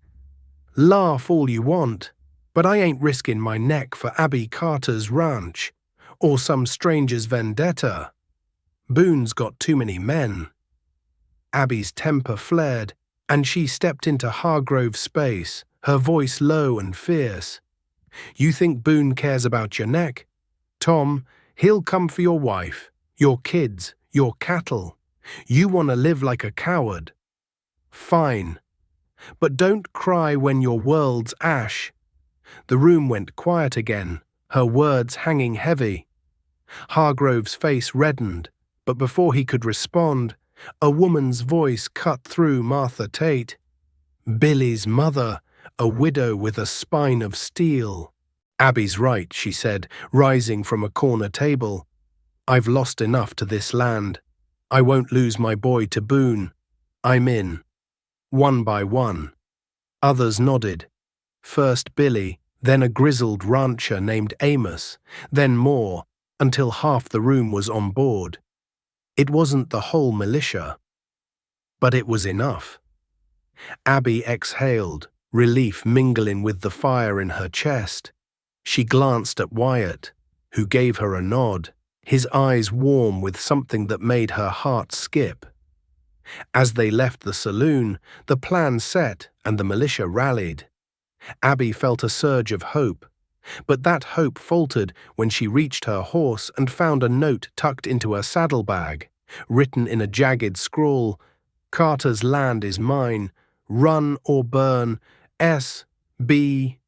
"Laugh all you want, but I ain't risking my neck for Abby Carter's ranch, or some stranger's vendetta. Boone's got too many men." Abby's temper flared, and she stepped into Hargrove's space, her voice low and fierce. "You think Boone cares about your neck? Tom, he'll come for your wife, your kids, your cattle. You want to live like a coward. Fine. But don't cry when your world's ash." The room went quiet again, her words hanging heavy. Hargrove's face reddened, but before he could respond, a woman's voice cut through Martha Tate. "Billy's mother, a widow with a spine of steel." "Abby's right," she said, rising from a corner table. "I've lost enough to this land. I won't lose my boy to Boone. I'm in." One by one. Others nodded. First Billy, then a grizzled rancher named Amos, then more, until half the room was on board. It wasn't the whole militia, but it was enough. Abby exhaled, relief mingling with the fire in her chest. She glanced at Wyatt, who gave her a nod, his eyes warm with something that made her heart skip. As they left the saloon, the plan set and the militia rallied. Abby felt a surge of hope, but that hope faltered when she reached her horse and found a note tucked into her saddlebag, written in a jagged scrawl, "Carter's land is mine, run or burn, S.B."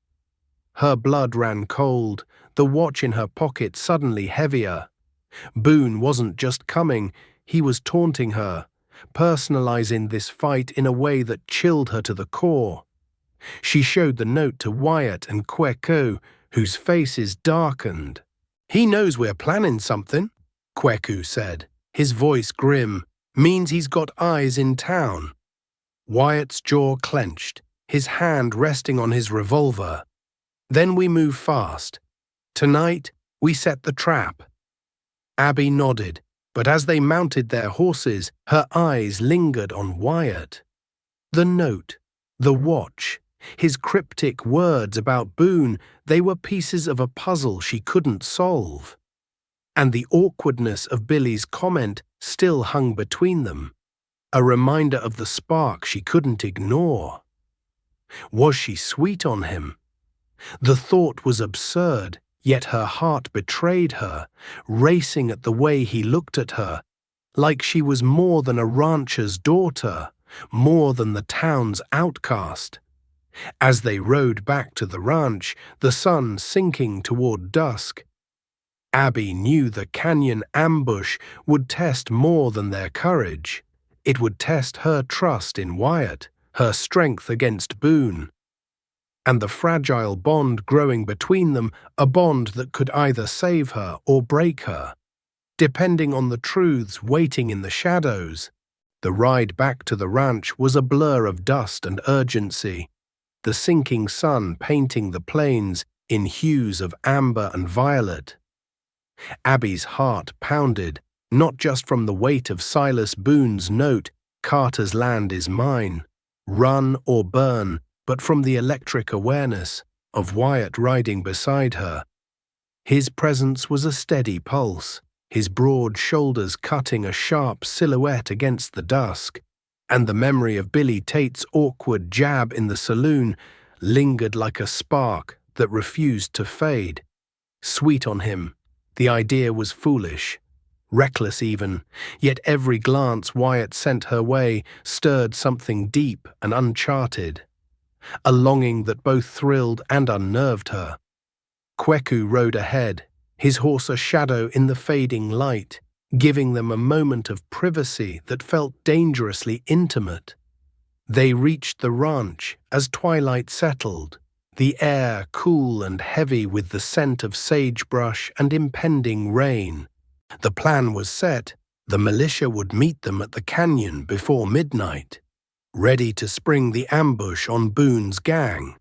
Her blood ran cold, the watch in her pocket suddenly heavier. Boone wasn't just coming, he was taunting her, personalizing this fight in a way that chilled her to the core. She showed the note to Wyatt and Kweku, whose faces darkened. "He knows we're planning something," Kweku said, his voice grim. "Means he's got eyes in town." Wyatt's jaw clenched, his hand resting on his revolver. "Then we move fast. Tonight, we set the trap." Abby nodded, but as they mounted their horses, her eyes lingered on Wyatt. The note, the watch, his cryptic words about Boone, they were pieces of a puzzle she couldn't solve. And the awkwardness of Billy's comment still hung between them, a reminder of the spark she couldn't ignore. Was she sweet on him? The thought was absurd, yet her heart betrayed her, racing at the way he looked at her, like she was more than a rancher's daughter, more than the town's outcast. As they rode back to the ranch, the sun sinking toward dusk, Abby knew the canyon ambush would test more than their courage. It would test her trust in Wyatt, her strength against Boone, and the fragile bond growing between them, a bond that could either save her or break her, depending on the truths waiting in the shadows. The ride back to the ranch was a blur of dust and urgency, the sinking sun painting the plains in hues of amber and violet. Abby's heart pounded, not just from the weight of Silas Boone's note, "Carter's land is mine, run or burn," but from the electric awareness of Wyatt riding beside her. His presence was a steady pulse, his broad shoulders cutting a sharp silhouette against the dusk, and the memory of Billy Tate's awkward jab in the saloon lingered like a spark that refused to fade. Sweet on him, the idea was foolish, reckless even, yet every glance Wyatt sent her way stirred something deep and uncharted, a longing that both thrilled and unnerved her. Kweku rode ahead, his horse a shadow in the fading light, giving them a moment of privacy that felt dangerously intimate. They reached the ranch as twilight settled, the air cool and heavy with the scent of sagebrush and impending rain. The plan was set. The militia would meet them at the canyon before midnight, ready to spring the ambush on Boone's gang.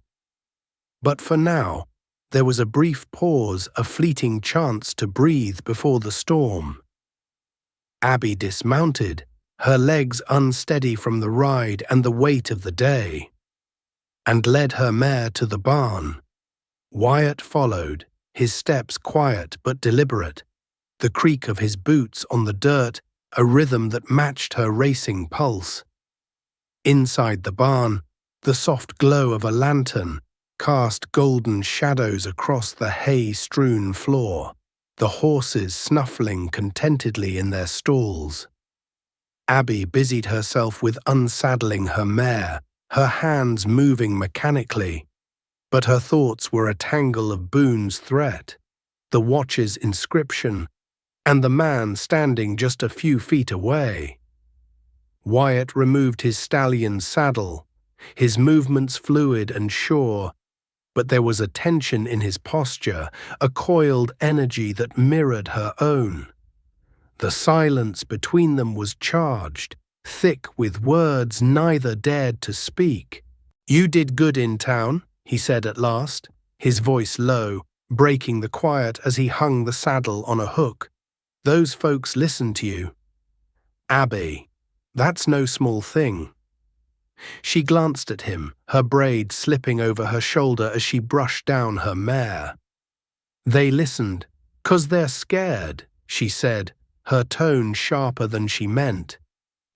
But for now, there was a brief pause, a fleeting chance to breathe before the storm. Abby dismounted, her legs unsteady from the ride and the weight of the day, and led her mare to the barn. Wyatt followed, his steps quiet but deliberate, the creak of his boots on the dirt a rhythm that matched her racing pulse. Inside the barn, the soft glow of a lantern cast golden shadows across the hay-strewn floor, the horses snuffling contentedly in their stalls. Abby busied herself with unsaddling her mare, her hands moving mechanically, but her thoughts were a tangle of Boone's threat, the watch's inscription, and the man standing just a few feet away. Wyatt removed his stallion's saddle, his movements fluid and sure, but there was a tension in his posture, a coiled energy that mirrored her own. The silence between them was charged, thick with words neither dared to speak. "You did good in town," he said at last, his voice low, breaking the quiet as he hung the saddle on a hook. "Those folks listened to you." Abby, that's no small thing. She glanced at him, her braid slipping over her shoulder as she brushed down her mare. They listened, 'cause they're scared, she said, her tone sharper than she meant.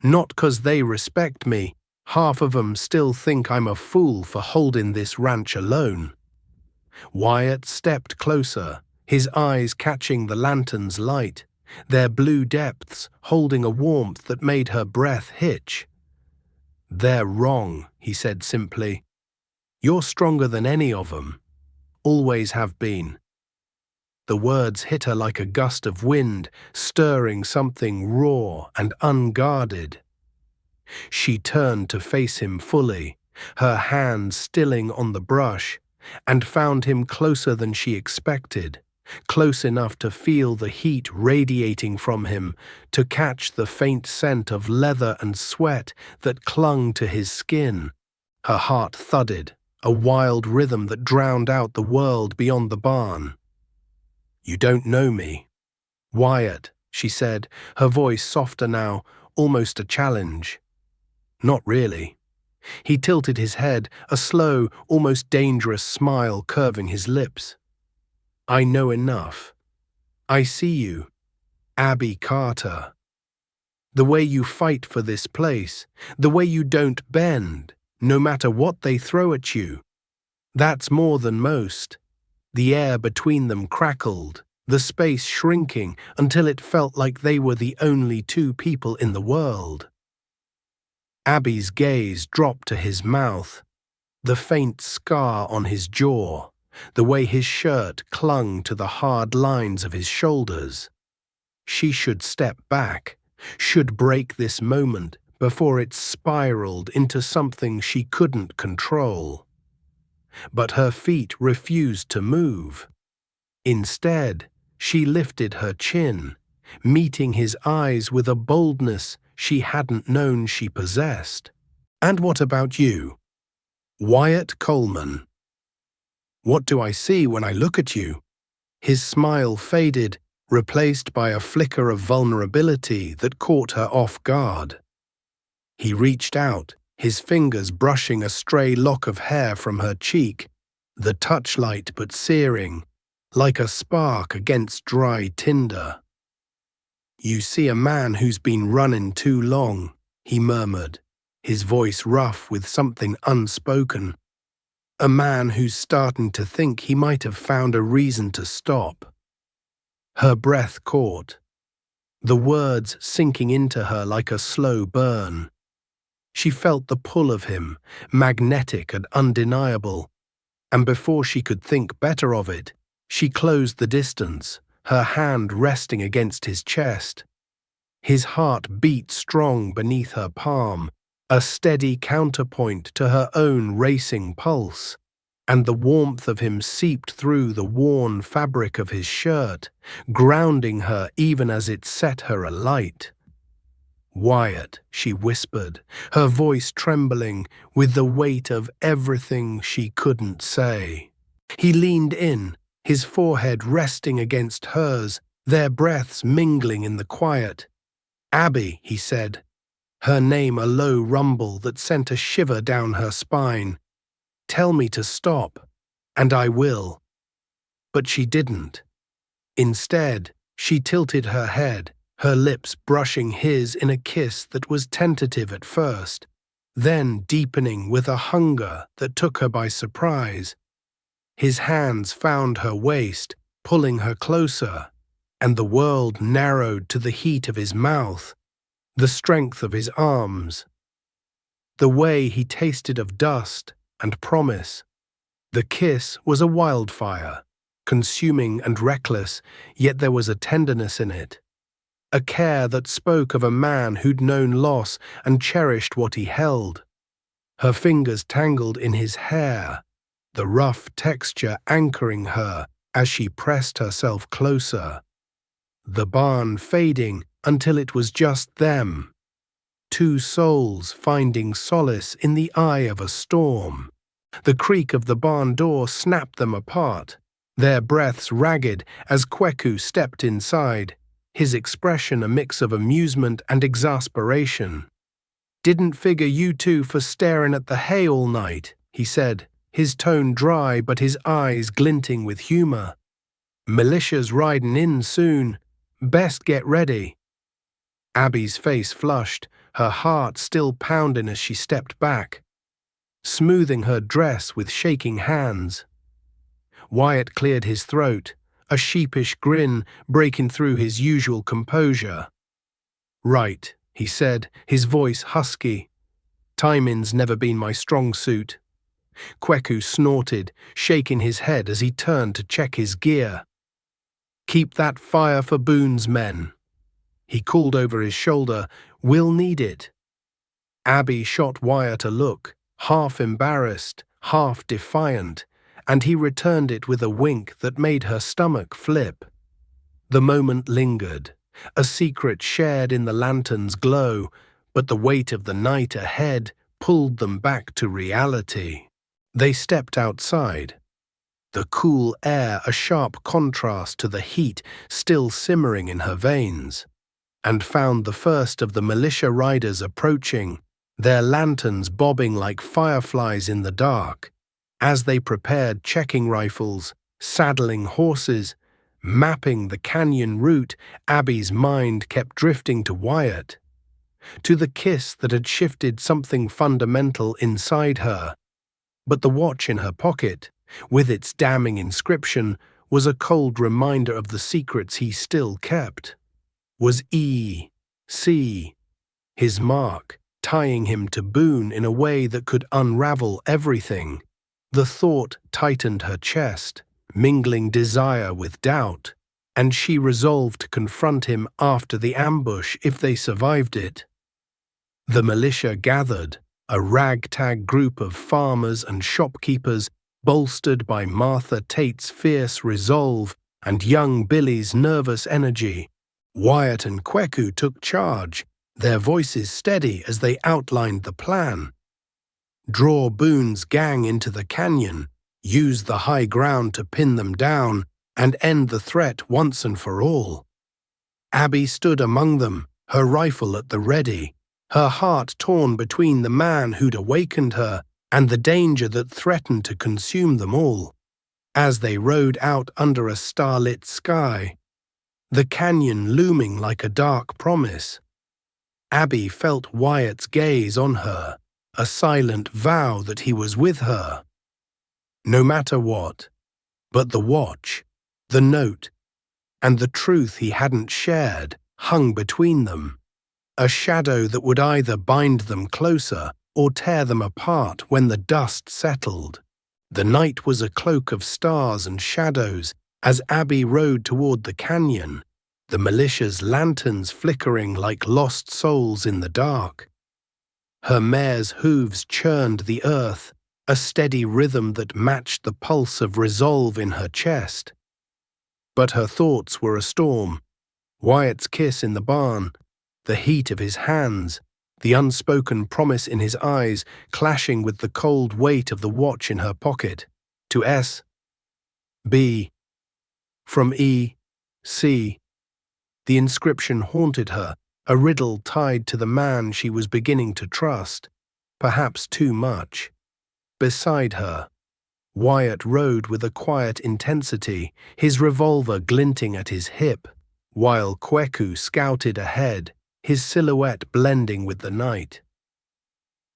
Not 'cause they respect me. Half of 'em still think I'm a fool for holding this ranch alone. Wyatt stepped closer, his eyes catching the lantern's light, their blue depths holding a warmth that made her breath hitch. "They're wrong," he said simply. "You're stronger than any of 'em. Always have been." The words hit her like a gust of wind, stirring something raw and unguarded. She turned to face him fully, her hands stilling on the brush, and found him closer than she expected, close enough to feel the heat radiating from him, to catch the faint scent of leather and sweat that clung to his skin. Her heart thudded, a wild rhythm that drowned out the world beyond the barn. "You don't know me." "Wyatt," she said, her voice softer now, almost a challenge. "Not really." He tilted his head, a slow, almost dangerous smile curving his lips. "I know enough. I see you, Abby Carter. The way you fight for this place, the way you don't bend, no matter what they throw at you. That's more than most." The air between them crackled, the space shrinking until it felt like they were the only two people in the world. Abby's gaze dropped to his mouth, the faint scar on his jaw, the way his shirt clung to the hard lines of his shoulders. She should step back, should break this moment before it spiraled into something she couldn't control. But her feet refused to move. Instead, she lifted her chin, meeting his eyes with a boldness she hadn't known she possessed. "And what about you? Wyatt Coleman." "What do I see when I look at you?" His smile faded, replaced by a flicker of vulnerability that caught her off guard. He reached out, his fingers brushing a stray lock of hair from her cheek, the touch light but searing, like a spark against dry tinder. "You see a man who's been running too long," he murmured, his voice rough with something unspoken. "A man who's starting to think he might have found a reason to stop." Her breath caught, the words sinking into her like a slow burn. She felt the pull of him, magnetic and undeniable, and before she could think better of it, she closed the distance, her hand resting against his chest. His heart beat strong beneath her palm, a steady counterpoint to her own racing pulse, and the warmth of him seeped through the worn fabric of his shirt, grounding her even as it set her alight. "Wyatt," she whispered, her voice trembling with the weight of everything she couldn't say. He leaned in, his forehead resting against hers, their breaths mingling in the quiet. "Abby," he said, her name a low rumble that sent a shiver down her spine. "Tell me to stop, and I will." But she didn't. Instead, she tilted her head, her lips brushing his in a kiss that was tentative at first, then deepening with a hunger that took her by surprise. His hands found her waist, pulling her closer, and the world narrowed to the heat of his mouth, the strength of his arms, the way he tasted of dust and promise. The kiss was a wildfire, consuming and reckless, yet there was a tenderness in it. A care that spoke of a man who'd known loss and cherished what he held. Her fingers tangled in his hair, the rough texture anchoring her as she pressed herself closer. The barn fading until it was just them. Two souls finding solace in the eye of a storm. The creak of the barn door snapped them apart, their breaths ragged as Kweku stepped inside, his expression a mix of amusement and exasperation. "Didn't figure you two for staring at the hay all night," he said, his tone dry but his eyes glinting with humor. "Militia's riding in soon. Best get ready." Abby's face flushed, her heart still pounding as she stepped back, smoothing her dress with shaking hands. Wyatt cleared his throat, a sheepish grin breaking through his usual composure. "Right," he said, his voice husky. "Timing's never been my strong suit." Kweku snorted, shaking his head as he turned to check his gear. "Keep that fire for Boone's men." He called over his shoulder, "We'll need it." Abby shot Wyatt a look, half embarrassed, half defiant, and he returned it with a wink that made her stomach flip. The moment lingered, a secret shared in the lantern's glow, but the weight of the night ahead pulled them back to reality. They stepped outside, the cool air a sharp contrast to the heat still simmering in her veins, and found the first of the militia riders approaching, their lanterns bobbing like fireflies in the dark. As they prepared checking rifles, saddling horses, mapping the canyon route, Abby's mind kept drifting to Wyatt, to the kiss that had shifted something fundamental inside her. But the watch in her pocket, with its damning inscription, was a cold reminder of the secrets he still kept. Was E.C. his mark, tying him to Boone in a way that could unravel everything? The thought tightened her chest, mingling desire with doubt, and she resolved to confront him after the ambush if they survived it. The militia gathered, a ragtag group of farmers and shopkeepers, bolstered by Martha Tate's fierce resolve and young Billy's nervous energy. Wyatt and Kweku took charge, their voices steady as they outlined the plan. Draw Boone's gang into the canyon, use the high ground to pin them down, and end the threat once and for all. Abby stood among them, her rifle at the ready, her heart torn between the man who'd awakened her and the danger that threatened to consume them all. As they rode out under a starlit sky, the canyon looming like a dark promise, Abby felt Wyatt's gaze on her, a silent vow that he was with her. No matter what, but the watch, the note, and the truth he hadn't shared hung between them, a shadow that would either bind them closer or tear them apart when the dust settled. The night was a cloak of stars and shadows as Abby rode toward the canyon, the militia's lanterns flickering like lost souls in the dark. Her mare's hooves churned the earth, a steady rhythm that matched the pulse of resolve in her chest. But her thoughts were a storm. Wyatt's kiss in the barn, the heat of his hands, the unspoken promise in his eyes clashing with the cold weight of the watch in her pocket. To S.B. from E.C. The inscription haunted her, a riddle tied to the man she was beginning to trust, perhaps too much. Beside her, Wyatt rode with a quiet intensity, his revolver glinting at his hip, while Kweku scouted ahead, his silhouette blending with the night.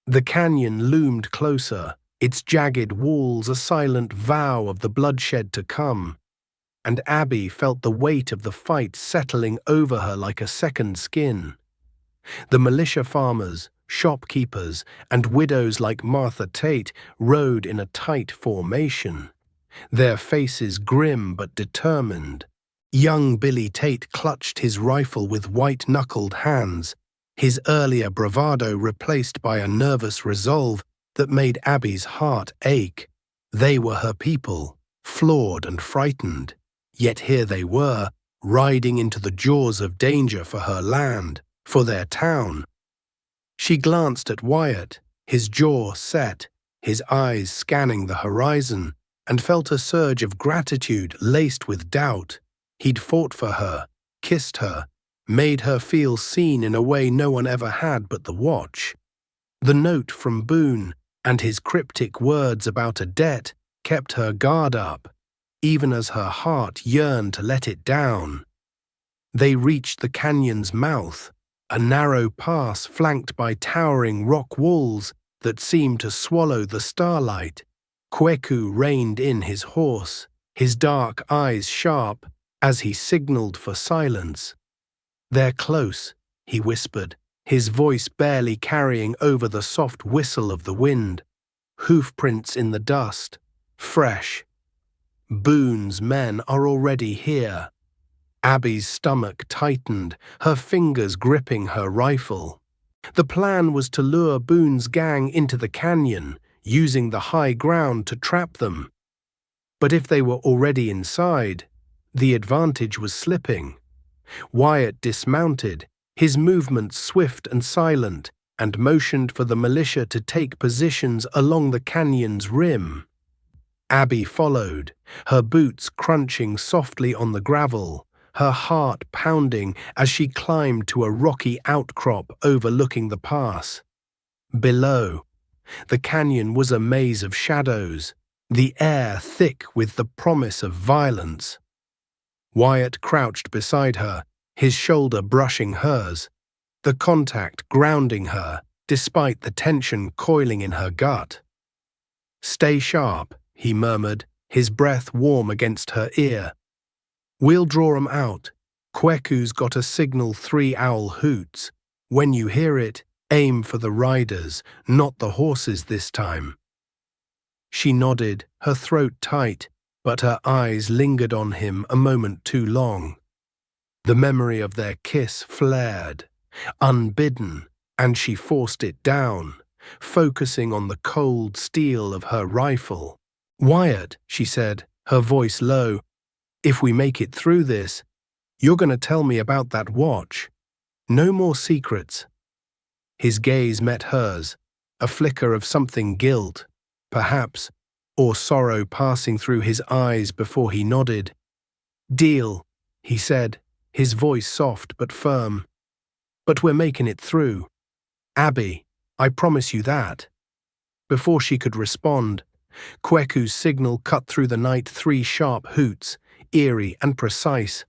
The canyon loomed closer, its jagged walls a silent vow of the bloodshed to come, and Abby felt the weight of the fight settling over her like a second skin. The militia farmers, shopkeepers, and widows like Martha Tate rode in a tight formation, their faces grim but determined. Young Billy Tate clutched his rifle with white-knuckled hands, his earlier bravado replaced by a nervous resolve that made Abby's heart ache. They were her people, flawed and frightened, yet here they were, riding into the jaws of danger for her land, for their town. She glanced at Wyatt, his jaw set, his eyes scanning the horizon, and felt a surge of gratitude laced with doubt. He'd fought for her, kissed her, made her feel seen in a way no one ever had but the watch. The note from Boone and his cryptic words about a debt kept her guard up, even as her heart yearned to let it down. They reached the canyon's mouth, a narrow pass flanked by towering rock walls that seemed to swallow the starlight. Kweku reined in his horse, his dark eyes sharp, as he signaled for silence. "They're close," he whispered, his voice barely carrying over the soft whistle of the wind. "Hoofprints in the dust, fresh. Boone's men are already here." Abby's stomach tightened, her fingers gripping her rifle. The plan was to lure Boone's gang into the canyon, using the high ground to trap them. But if they were already inside, the advantage was slipping. Wyatt dismounted, his movements swift and silent, and motioned for the militia to take positions along the canyon's rim. Abby followed, her boots crunching softly on the gravel, her heart pounding as she climbed to a rocky outcrop overlooking the pass. Below, the canyon was a maze of shadows, the air thick with the promise of violence. Wyatt crouched beside her, his shoulder brushing hers, the contact grounding her despite the tension coiling in her gut. "Stay sharp," he murmured, his breath warm against her ear. "We'll draw 'em out. Kweku's got a signal 3 owl hoots. When you hear it, aim for the riders, not the horses this time." She nodded, her throat tight, but her eyes lingered on him a moment too long. The memory of their kiss flared, unbidden, and she forced it down, focusing on the cold steel of her rifle. "Wyatt," she said, her voice low, "if we make it through this, you're going to tell me about that watch. No more secrets." His gaze met hers, a flicker of something guilt, perhaps, or sorrow passing through his eyes before he nodded. "Deal," he said, his voice soft but firm. "But we're making it through. Abby, I promise you that." Before she could respond, Kweku's signal cut through the night 3 sharp hoots, eerie and precise.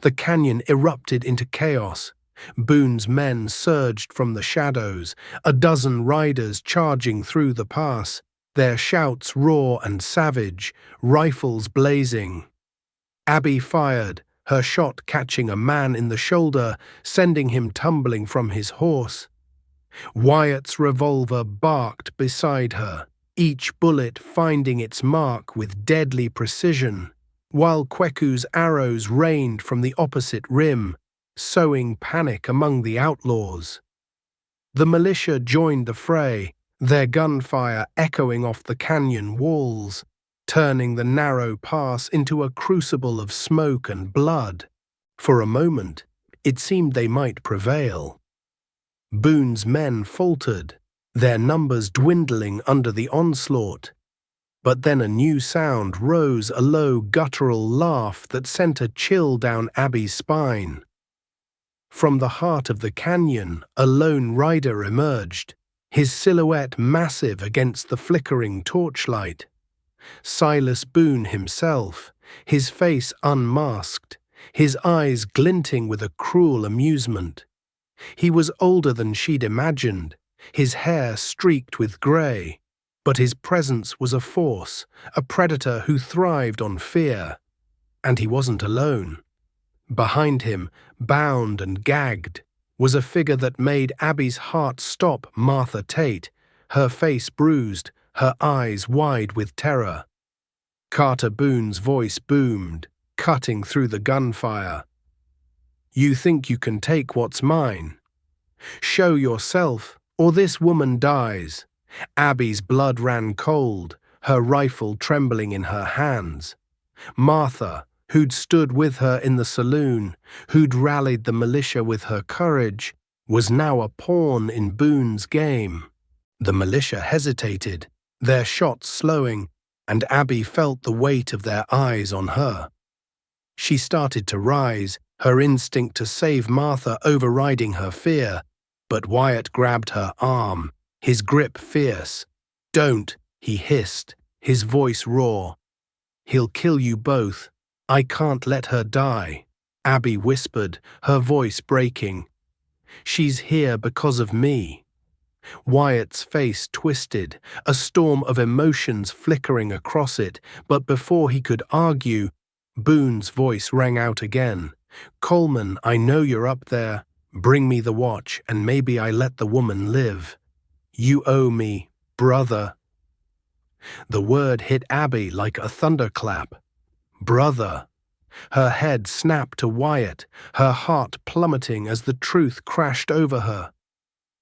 The canyon erupted into chaos. Boone's men surged from the shadows, a dozen riders charging through the pass, their shouts raw and savage, rifles blazing. Abby fired, her shot catching a man in the shoulder, sending him tumbling from his horse. Wyatt's revolver barked beside her, each bullet finding its mark with deadly precision, while Kweku's arrows rained from the opposite rim, sowing panic among the outlaws. The militia joined the fray, their gunfire echoing off the canyon walls, turning the narrow pass into a crucible of smoke and blood. For a moment, it seemed they might prevail. Boone's men faltered, their numbers dwindling under the onslaught. But then a new sound rose, a low guttural laugh that sent a chill down Abby's spine. From the heart of the canyon, a lone rider emerged, his silhouette massive against the flickering torchlight. Silas Boone himself, his face unmasked, his eyes glinting with a cruel amusement. He was older than she'd imagined, his hair streaked with grey, but his presence was a force, a predator who thrived on fear. And he wasn't alone. Behind him, bound and gagged, was a figure that made Abby's heart stop. Martha Tate, her face bruised, her eyes wide with terror. Carter Boone's voice boomed, cutting through the gunfire. "You think you can take what's mine? Show yourself, or this woman dies." Abby's blood ran cold, her rifle trembling in her hands. Martha, who'd stood with her in the saloon, who'd rallied the militia with her courage, was now a pawn in Boone's game. The militia hesitated, their shots slowing, and Abby felt the weight of their eyes on her. She started to rise, her instinct to save Martha overriding her fear, but Wyatt grabbed her arm, his grip fierce. "Don't," he hissed, his voice raw. "He'll kill you both. I can't let her die," Abby whispered, her voice breaking. "She's here because of me." Wyatt's face twisted, a storm of emotions flickering across it, but before he could argue, Boone's voice rang out again. "Coleman, I know you're up there. Bring me the watch, and maybe I let the woman live. You owe me, brother." The word hit Abby like a thunderclap. Brother. Her head snapped to Wyatt, her heart plummeting as the truth crashed over her.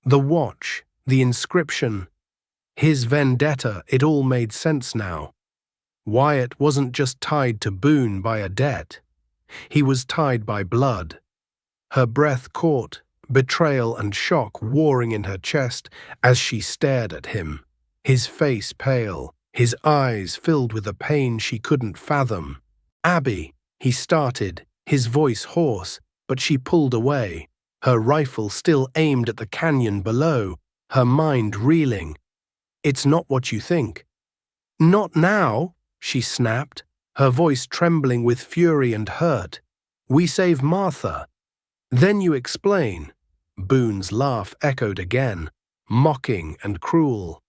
The watch, the inscription, his vendetta, it all made sense now. Wyatt wasn't just tied to Boone by a debt. He was tied by blood. Her breath caught, betrayal and shock warring in her chest as she stared at him, his face pale, his eyes filled with a pain she couldn't fathom. "Abby," he started, his voice hoarse, but she pulled away, her rifle still aimed at the canyon below, her mind reeling. "It's not what you think." "Not now," she snapped, her voice trembling with fury and hurt. "We save Martha. Then you explain." Boone's laugh echoed again, mocking and cruel.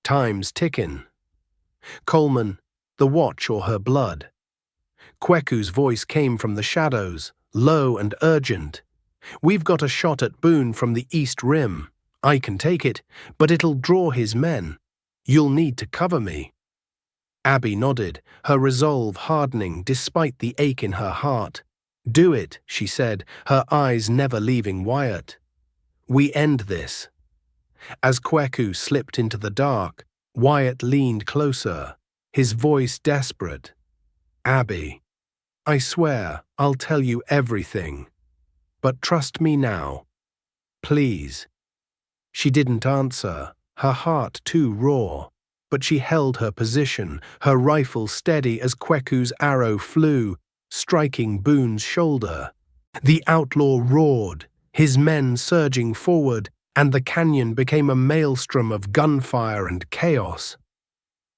"Time's tickin'. Coleman, the watch or her blood." Kweku's voice came from the shadows, low and urgent. "We've got a shot at Boone from the East Rim. I can take it, but it'll draw his men. You'll need to cover me." Abby nodded, her resolve hardening despite the ache in her heart. "Do it," she said, her eyes never leaving Wyatt. "We end this." As Kweku slipped into the dark, Wyatt leaned closer, his voice desperate. "Abby, I swear I'll tell you everything. But trust me now. Please." She didn't answer, her heart too raw, but she held her position, her rifle steady as Kweku's arrow flew, striking Boone's shoulder. The outlaw roared, his men surging forward, and the canyon became a maelstrom of gunfire and chaos.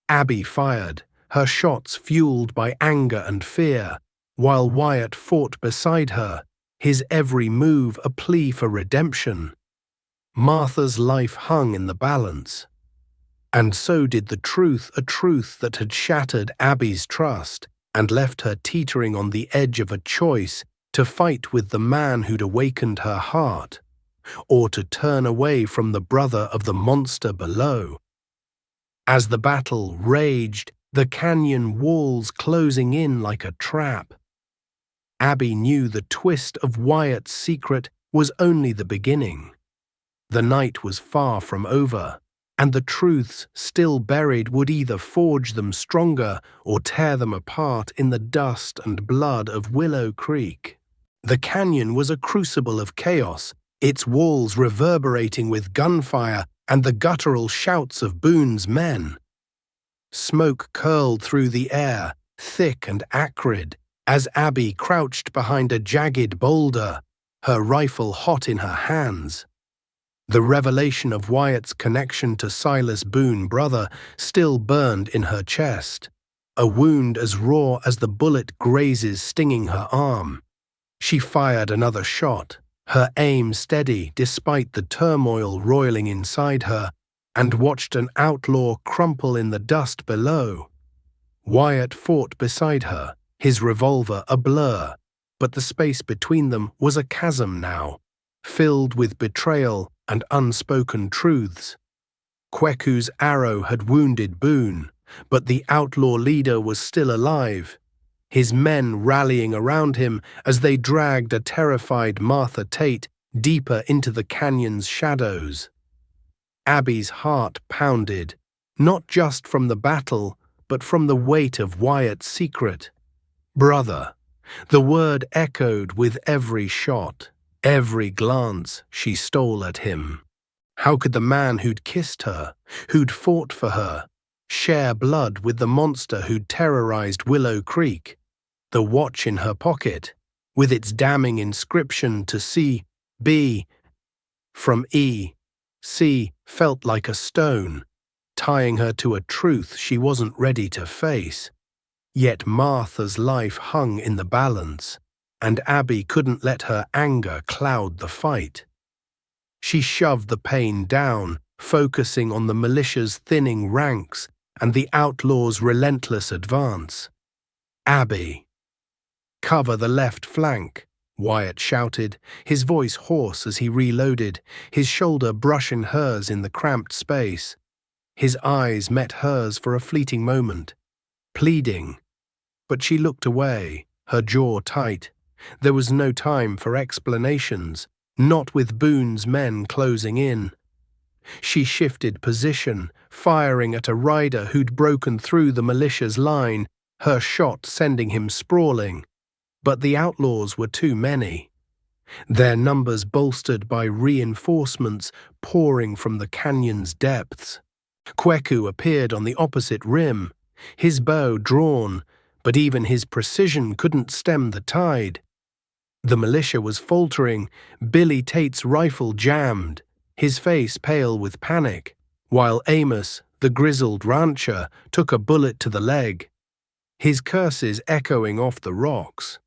Abby fired, her shots fueled by anger and fear, while Wyatt fought beside her, his every move a plea for redemption. Martha's life hung in the balance. And so did the truth, a truth that had shattered Abby's trust and left her teetering on the edge of a choice to fight with the man who'd awakened her heart, or to turn away from the brother of the monster below. As the battle raged, the canyon walls closing in like a trap, Abby knew the twist of Wyatt's secret was only the beginning. The night was far from over, and the truths still buried would either forge them stronger or tear them apart in the dust and blood of Willow Creek. The canyon was a crucible of chaos, its walls reverberating with gunfire and the guttural shouts of Boone's men. Smoke curled through the air, thick and acrid, as Abby crouched behind a jagged boulder, her rifle hot in her hands. The revelation of Wyatt's connection to Silas Boone, brother, still burned in her chest, a wound as raw as the bullet grazes stinging her arm. She fired another shot, her aim steady despite the turmoil roiling inside her, and watched an outlaw crumple in the dust below. Wyatt fought beside her, his revolver a blur, but the space between them was a chasm now, filled with betrayal and unspoken truths. Kweku's arrow had wounded Boone, but the outlaw leader was still alive, his men rallying around him as they dragged a terrified Martha Tate deeper into the canyon's shadows. Abby's heart pounded, not just from the battle, but from the weight of Wyatt's secret. Brother. The word echoed with every shot, every glance she stole at him. How could the man who'd kissed her, who'd fought for her, share blood with the monster who'd terrorized Willow Creek? The watch in her pocket, with its damning inscription to C, B, from E, C felt like a stone, tying her to a truth she wasn't ready to face. Yet Martha's life hung in the balance, and Abby couldn't let her anger cloud the fight. She shoved the pain down, focusing on the militia's thinning ranks and the outlaws' relentless advance. "Abby, cover the left flank," Wyatt shouted, his voice hoarse as he reloaded, his shoulder brushing hers in the cramped space. His eyes met hers for a fleeting moment, pleading. But she looked away, her jaw tight. There was no time for explanations, not with Boone's men closing in. She shifted position, firing at a rider who'd broken through the militia's line, her shot sending him sprawling. But the outlaws were too many, their numbers bolstered by reinforcements pouring from the canyon's depths. Kweku appeared on the opposite rim, his bow drawn, but even his precision couldn't stem the tide. The militia was faltering, Billy Tate's rifle jammed, his face pale with panic, while Amos, the grizzled rancher, took a bullet to the leg, his curses echoing off the rocks.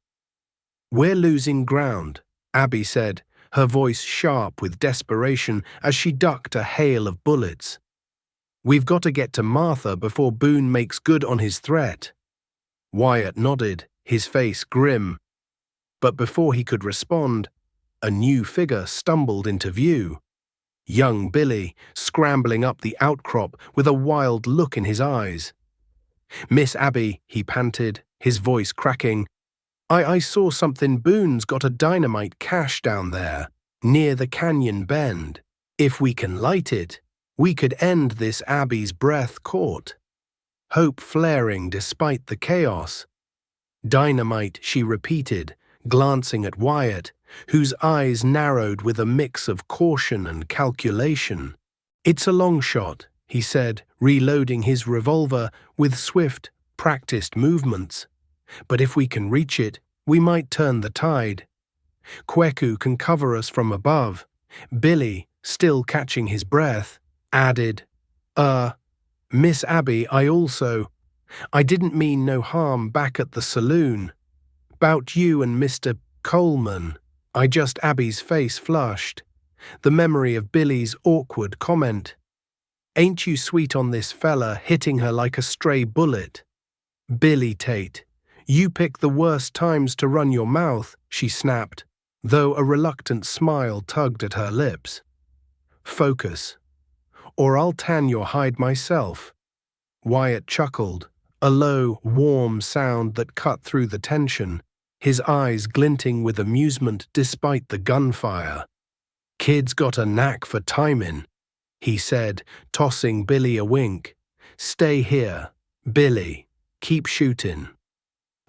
"We're losing ground," Abby said, her voice sharp with desperation as she ducked a hail of bullets. "We've got to get to Martha before Boone makes good on his threat." Wyatt nodded, his face grim. But before he could respond, a new figure stumbled into view. Young Billy, scrambling up the outcrop with a wild look in his eyes. "Miss Abby," he panted, his voice cracking, I saw something. Boone's got a dynamite cache down there, near the canyon bend. If we can light it, we could end this Abby's breath caught." Hope flaring despite the chaos. "Dynamite," she repeated, glancing at Wyatt, whose eyes narrowed with a mix of caution and calculation. "It's a long shot," he said, reloading his revolver with swift, practiced movements. "But if we can reach it, we might turn the tide. Kweku can cover us from above." Billy, still catching his breath, added, Miss Abby, I didn't mean no harm back at the saloon. 'Bout you and Mr. Coleman." Abby's face flushed, the memory of Billy's awkward comment. "Ain't you sweet on this fella, hitting her like a stray bullet?" "Billy Tate, you pick the worst times to run your mouth," she snapped, though a reluctant smile tugged at her lips. "Focus, or I'll tan your hide myself." Wyatt chuckled, a low, warm sound that cut through the tension, his eyes glinting with amusement despite the gunfire. "Kid's got a knack for timing," he said, tossing Billy a wink. "Stay here, Billy, keep shooting."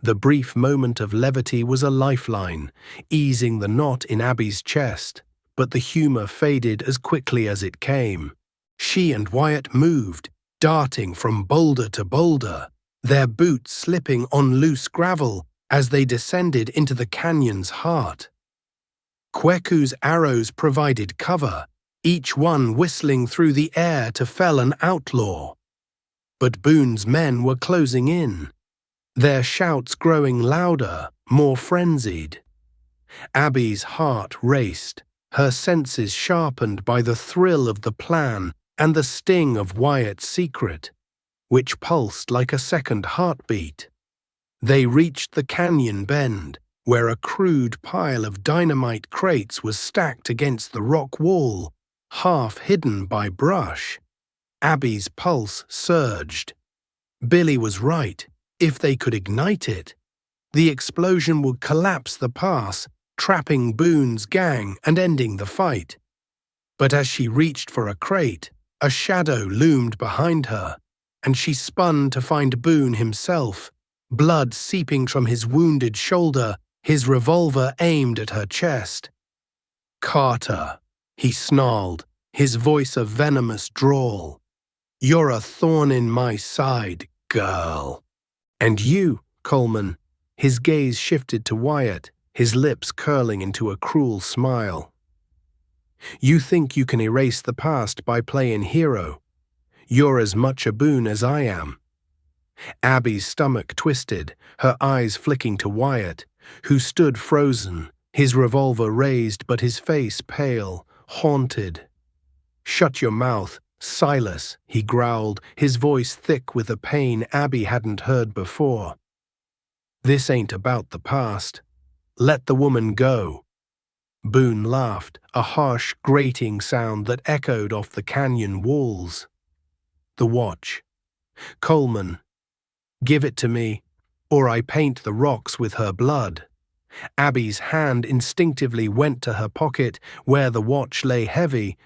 The brief moment of levity was a lifeline, easing the knot in Abby's chest, but the humor faded as quickly as it came. She and Wyatt moved, darting from boulder to boulder, their boots slipping on loose gravel as they descended into the canyon's heart. Kweku's arrows provided cover, each one whistling through the air to fell an outlaw. But Boone's men were closing in, their shouts growing louder, more frenzied. Abby's heart raced, her senses sharpened by the thrill of the plan and the sting of Wyatt's secret, which pulsed like a second heartbeat. They reached the canyon bend, where a crude pile of dynamite crates was stacked against the rock wall, half hidden by brush. Abby's pulse surged. Billy was right. If they could ignite it, the explosion would collapse the pass, trapping Boone's gang and ending the fight. But as she reached for a crate, a shadow loomed behind her, and she spun to find Boone himself, blood seeping from his wounded shoulder, his revolver aimed at her chest. "Carter," he snarled, his voice a venomous drawl. "You're a thorn in my side, girl." "And you, Coleman," his gaze shifted to Wyatt, his lips curling into a cruel smile. "You think you can erase the past by playing hero? You're as much a Boone as I am." Abby's stomach twisted, her eyes flicking to Wyatt, who stood frozen, his revolver raised but his face pale, haunted. "Shut your mouth, Silas," he growled, his voice thick with a pain Abby hadn't heard before. "This ain't about the past. Let the woman go." Boone laughed, a harsh, grating sound that echoed off the canyon walls. "The watch. Coleman, give it to me, or I paint the rocks with her blood." Abby's hand instinctively went to her pocket, where the watch lay heavy,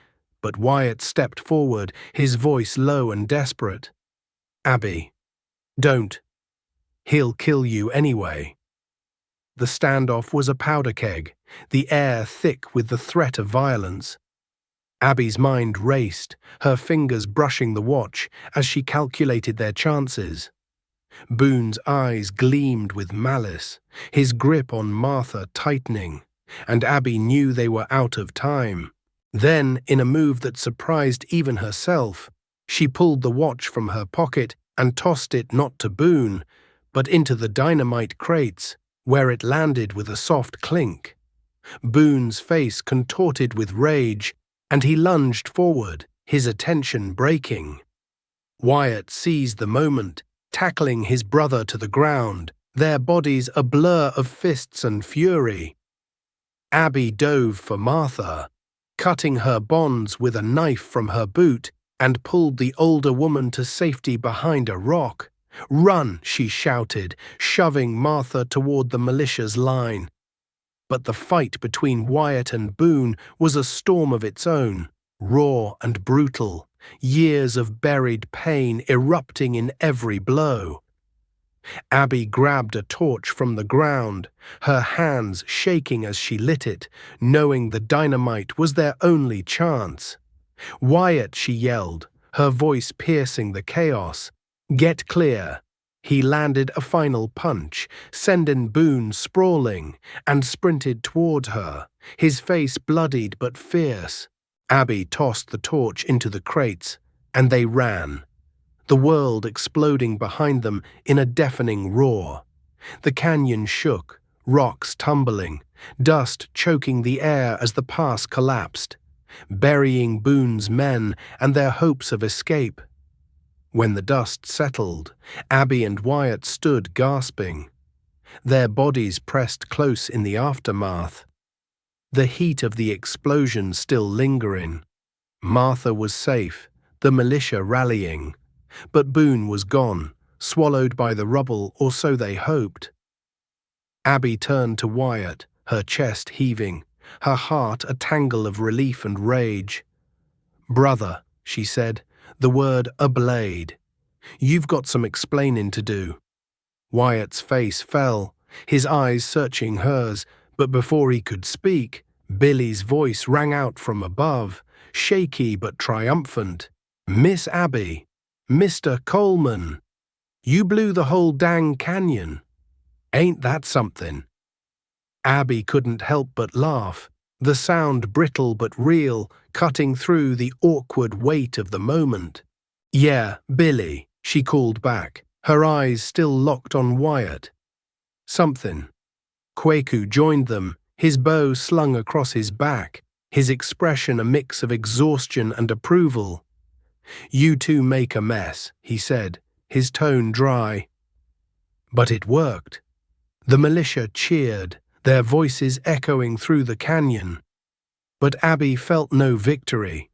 but Wyatt stepped forward, his voice low and desperate. "Abby, don't. He'll kill you anyway." The standoff was a powder keg, the air thick with the threat of violence. Abby's mind raced, her fingers brushing the watch as she calculated their chances. Boone's eyes gleamed with malice, his grip on Martha tightening, and Abby knew they were out of time. Then, in a move that surprised even herself, she pulled the watch from her pocket and tossed it not to Boone, but into the dynamite crates, where it landed with a soft clink. Boone's face contorted with rage, and he lunged forward, his attention breaking. Wyatt seized the moment, tackling his brother to the ground, their bodies a blur of fists and fury. Abby dove for Martha, cutting her bonds with a knife from her boot, and pulled the older woman to safety behind a rock. "Run!" she shouted, shoving Martha toward the militia's line. But the fight between Wyatt and Boone was a storm of its own, raw and brutal, years of buried pain erupting in every blow. Abby grabbed a torch from the ground, her hands shaking as she lit it, knowing the dynamite was their only chance. "Wyatt," she yelled, her voice piercing the chaos. "Get clear." He landed a final punch, sending Boone sprawling, and sprinted toward her, his face bloodied but fierce. Abby tossed the torch into the crates, and they ran, the world exploding behind them in a deafening roar. The canyon shook, rocks tumbling, dust choking the air as the pass collapsed, burying Boone's men and their hopes of escape. When the dust settled, Abby and Wyatt stood gasping, their bodies pressed close in the aftermath, the heat of the explosion still lingering. Martha was safe, the militia rallying, but Boone was gone, swallowed by the rubble, or so they hoped. Abby turned to Wyatt, her chest heaving, her heart a tangle of relief and rage. "Brother," she said, the word ablaze. "You've got some explaining to do." Wyatt's face fell, his eyes searching hers, but before he could speak, Billy's voice rang out from above, shaky but triumphant. "Miss Abby, Mr. Coleman, you blew the whole dang canyon. Ain't that something?" Abby couldn't help but laugh, the sound brittle but real, cutting through the awkward weight of the moment. "Yeah, Billy," she called back, her eyes still locked on Wyatt. "Something." Kweku joined them, his bow slung across his back, his expression a mix of exhaustion and approval. "You two make a mess," he said, his tone dry. But it worked. The militia cheered, their voices echoing through the canyon. But Abby felt no victory.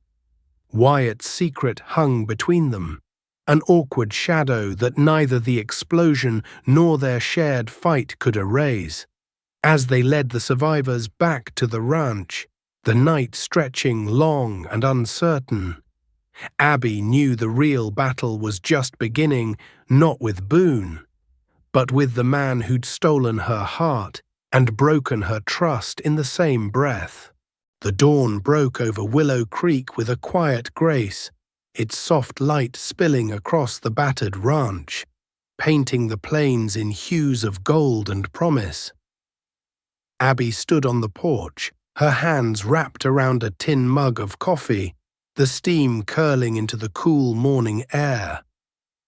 Wyatt's secret hung between them, an awkward shadow that neither the explosion nor their shared fight could erase. As they led the survivors back to the ranch, the night stretching long and uncertain, Abby knew the real battle was just beginning, not with Boone, but with the man who'd stolen her heart and broken her trust in the same breath. The dawn broke over Willow Creek with a quiet grace, its soft light spilling across the battered ranch, painting the plains in hues of gold and promise. Abby stood on the porch, her hands wrapped around a tin mug of coffee, the steam curling into the cool morning air.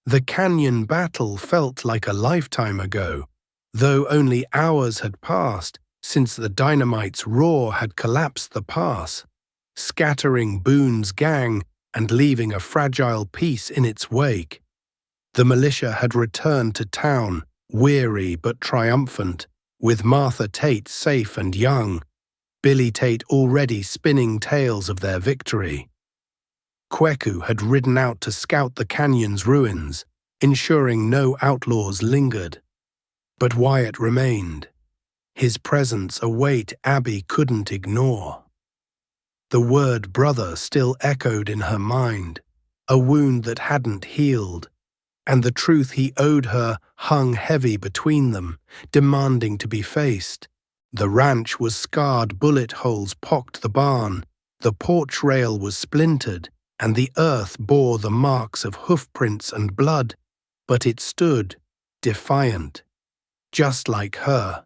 The canyon battle felt like a lifetime ago, though only hours had passed since the dynamite's roar had collapsed the pass, scattering Boone's gang and leaving a fragile peace in its wake. The militia had returned to town, weary but triumphant, with Martha Tate safe and young, Billy Tate already spinning tales of their victory. Kweku had ridden out to scout the canyon's ruins, ensuring no outlaws lingered. But Wyatt remained, his presence a weight Abby couldn't ignore. The word brother still echoed in her mind, a wound that hadn't healed, and the truth he owed her hung heavy between them, demanding to be faced. The ranch was scarred, bullet holes pocked the barn, the porch rail was splintered, and the earth bore the marks of hoofprints and blood, but it stood, defiant, just like her.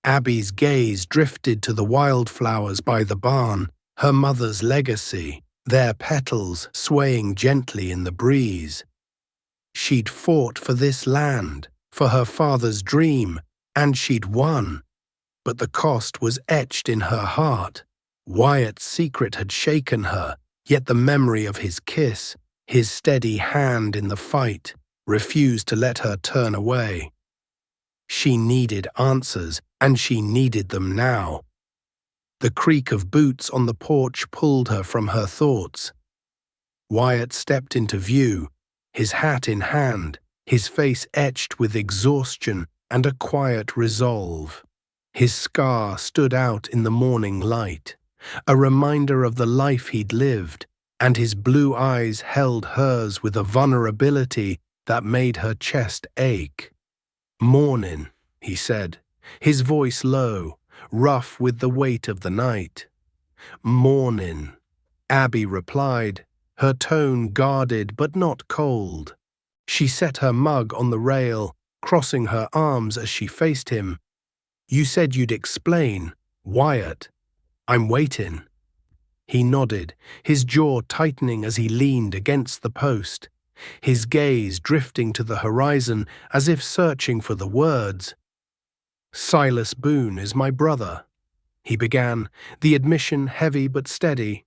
Abby's gaze drifted to the wildflowers by the barn, her mother's legacy, their petals swaying gently in the breeze. She'd fought for this land, for her father's dream, and she'd won. But the cost was etched in her heart. Wyatt's secret had shaken her, yet the memory of his kiss, his steady hand in the fight, refused to let her turn away. She needed answers, and she needed them now. The creak of boots on the porch pulled her from her thoughts. Wyatt stepped into view, his hat in hand, his face etched with exhaustion and a quiet resolve. His scar stood out in the morning light, a reminder of the life he'd lived, and his blue eyes held hers with a vulnerability that made her chest ache. "Mornin'," he said, his voice low, rough with the weight of the night. "Mornin'," Abby replied, her tone guarded but not cold. She set her mug on the rail, crossing her arms as she faced him. "You said you'd explain, Wyatt. I'm waitin'." He nodded, his jaw tightening as he leaned against the post, his gaze drifting to the horizon as if searching for the words. "Silas Boone is my brother," he began, the admission heavy but steady.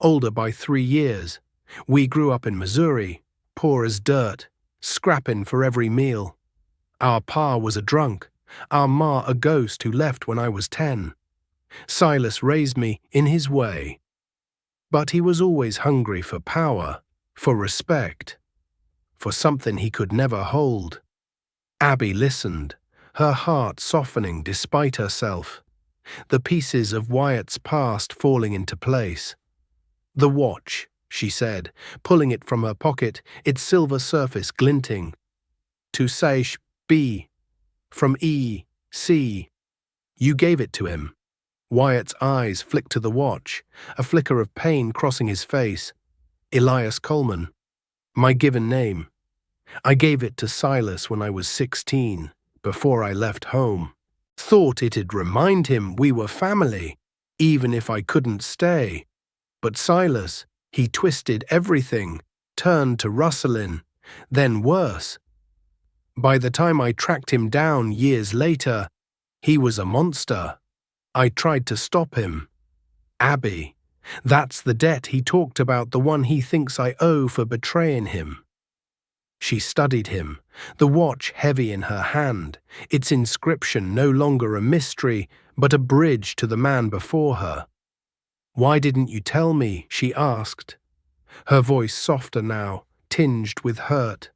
"Older by 3 years. We grew up in Missouri, poor as dirt, scrappin' for every meal. Our pa was a drunk, our ma a ghost who left when I was 10. Silas raised me in his way. But he was always hungry for power, for respect, for something he could never hold." Abby listened, her heart softening despite herself, the pieces of Wyatt's past falling into place. "The watch," she said, pulling it from her pocket, its silver surface glinting. "To Saish B, from E, C. You gave it to him." Wyatt's eyes flicked to the watch, a flicker of pain crossing his face. "Elias Coleman. My given name. I gave it to Silas when I was 16, before I left home. Thought it'd remind him we were family, even if I couldn't stay. But Silas, he twisted everything, turned to rustlin', then worse. By the time I tracked him down years later, he was a monster. I tried to stop him. Abby, that's the debt he talked about, the one he thinks I owe for betraying him." She studied him, the watch heavy in her hand, its inscription no longer a mystery, but a bridge to the man before her. "Why didn't you tell me?" she asked, her voice softer now, tinged with hurt.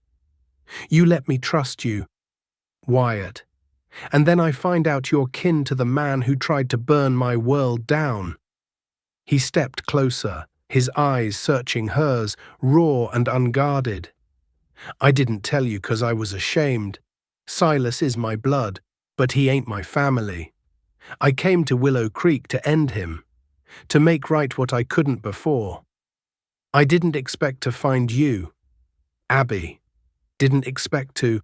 "You let me trust you, Wyatt, and then I find out you're kin to the man who tried to burn my world down." He stepped closer, his eyes searching hers, raw and unguarded. "I didn't tell you 'cause I was ashamed. Silas is my blood, but he ain't my family. I came to Willow Creek to end him, to make right what I couldn't before. I didn't expect to find you, Abby. Didn't expect to."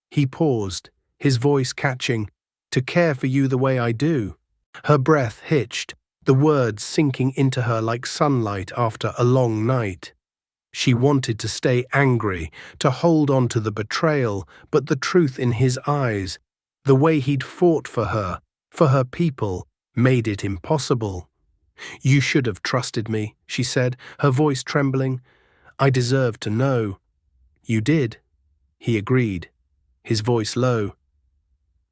He paused, his voice catching, to care for you the way I do." Her breath hitched, the words sinking into her like sunlight after a long night. She wanted to stay angry, to hold on to the betrayal, but the truth in his eyes, the way he'd fought for her people, made it impossible. "You should have trusted me," she said, her voice trembling. "I deserved to know." "You did," he agreed, his voice low.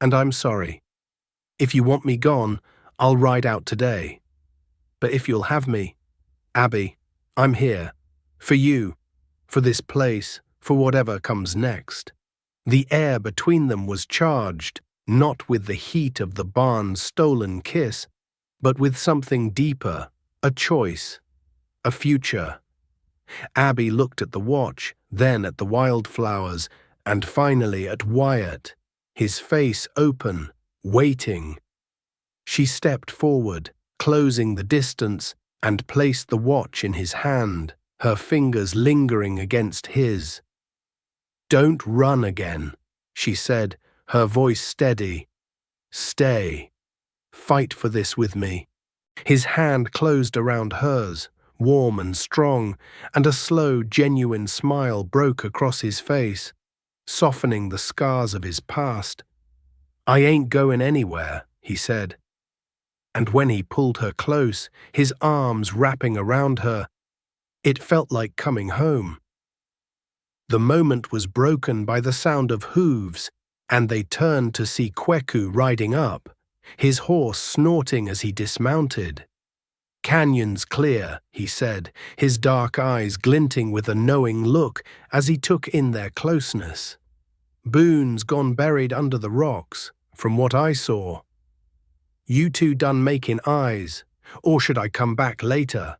"And I'm sorry. If you want me gone, I'll ride out today. But if you'll have me, Abby, I'm here. For you, for this place, for whatever comes next." The air between them was charged, not with the heat of the barn's stolen kiss, but with something deeper, a choice, a future. Abby looked at the watch, then at the wildflowers, and finally at Wyatt, his face open, waiting. She stepped forward, closing the distance, and placed the watch in his hand, her fingers lingering against his. "Don't run again," she said, her voice steady. "Stay. Fight for this with me." His hand closed around hers, warm and strong, and a slow, genuine smile broke across his face, softening the scars of his past. "I ain't going anywhere," he said. And when he pulled her close, his arms wrapping around her, it felt like coming home. The moment was broken by the sound of hooves, and they turned to see Kweku riding up, his horse snorting as he dismounted. "Canyon's clear," he said, his dark eyes glinting with a knowing look as he took in their closeness. "Boone's gone buried under the rocks, from what I saw. You two done making eyes, or should I come back later?"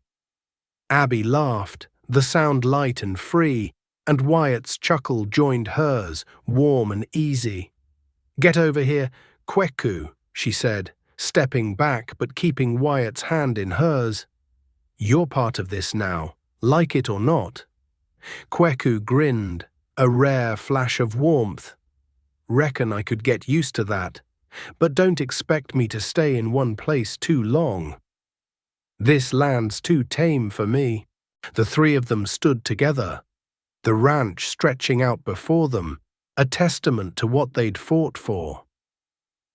Abby laughed, the sound light and free, and Wyatt's chuckle joined hers, warm and easy. "Get over here, Kweku," she said, stepping back but keeping Wyatt's hand in hers. "You're part of this now, like it or not." Kweku grinned, a rare flash of warmth. "Reckon I could get used to that, but don't expect me to stay in one place too long. This land's too tame for me." The three of them stood together, the ranch stretching out before them, a testament to what they'd fought for.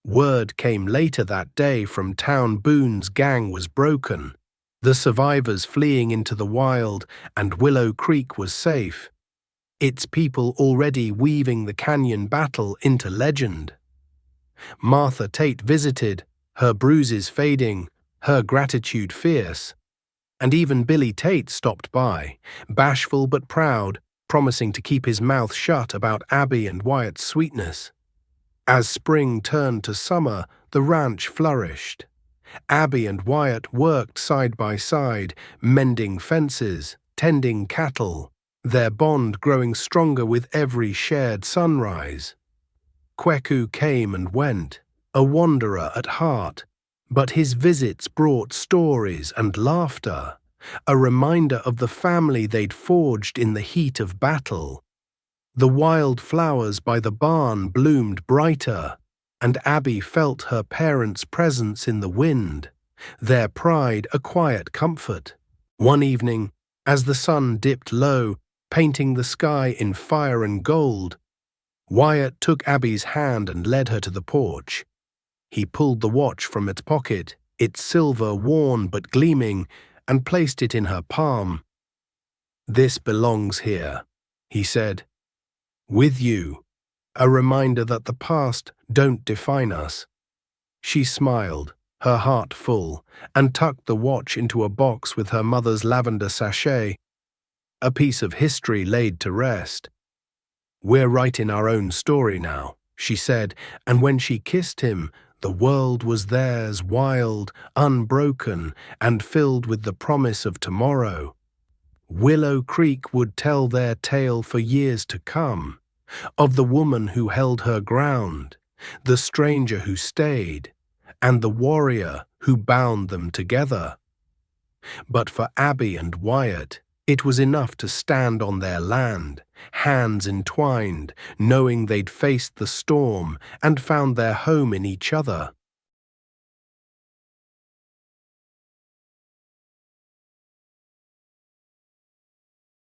Word came later that day from town Boone's gang was broken, the survivors fleeing into the wild, and Willow Creek was safe, its people already weaving the canyon battle into legend. Martha Tate visited, her bruises fading, her gratitude fierce, and even Billy Tate stopped by, bashful but proud, promising to keep his mouth shut about Abby and Wyatt's sweetness. As spring turned to summer, the ranch flourished. Abby and Wyatt worked side by side, mending fences, tending cattle, their bond growing stronger with every shared sunrise. Kweku came and went, a wanderer at heart, but his visits brought stories and laughter, a reminder of the family they'd forged in the heat of battle. The wild flowers by the barn bloomed brighter, and Abby felt her parents' presence in the wind, their pride a quiet comfort. One evening, as the sun dipped low, painting the sky in fire and gold, Wyatt took Abby's hand and led her to the porch. He pulled the watch from its pocket, its silver worn but gleaming, and placed it in her palm. "This belongs here," he said. "With you, a reminder that the past don't define us." She smiled, her heart full, and tucked the watch into a box with her mother's lavender sachet, a piece of history laid to rest. "We're writing our own story now," she said, and when she kissed him, the world was theirs, wild, unbroken, and filled with the promise of tomorrow. Willow Creek would tell their tale for years to come, of the woman who held her ground, the stranger who stayed, and the warrior who bound them together. But for Abby and Wyatt, it was enough to stand on their land, hands entwined, knowing they'd faced the storm and found their home in each other.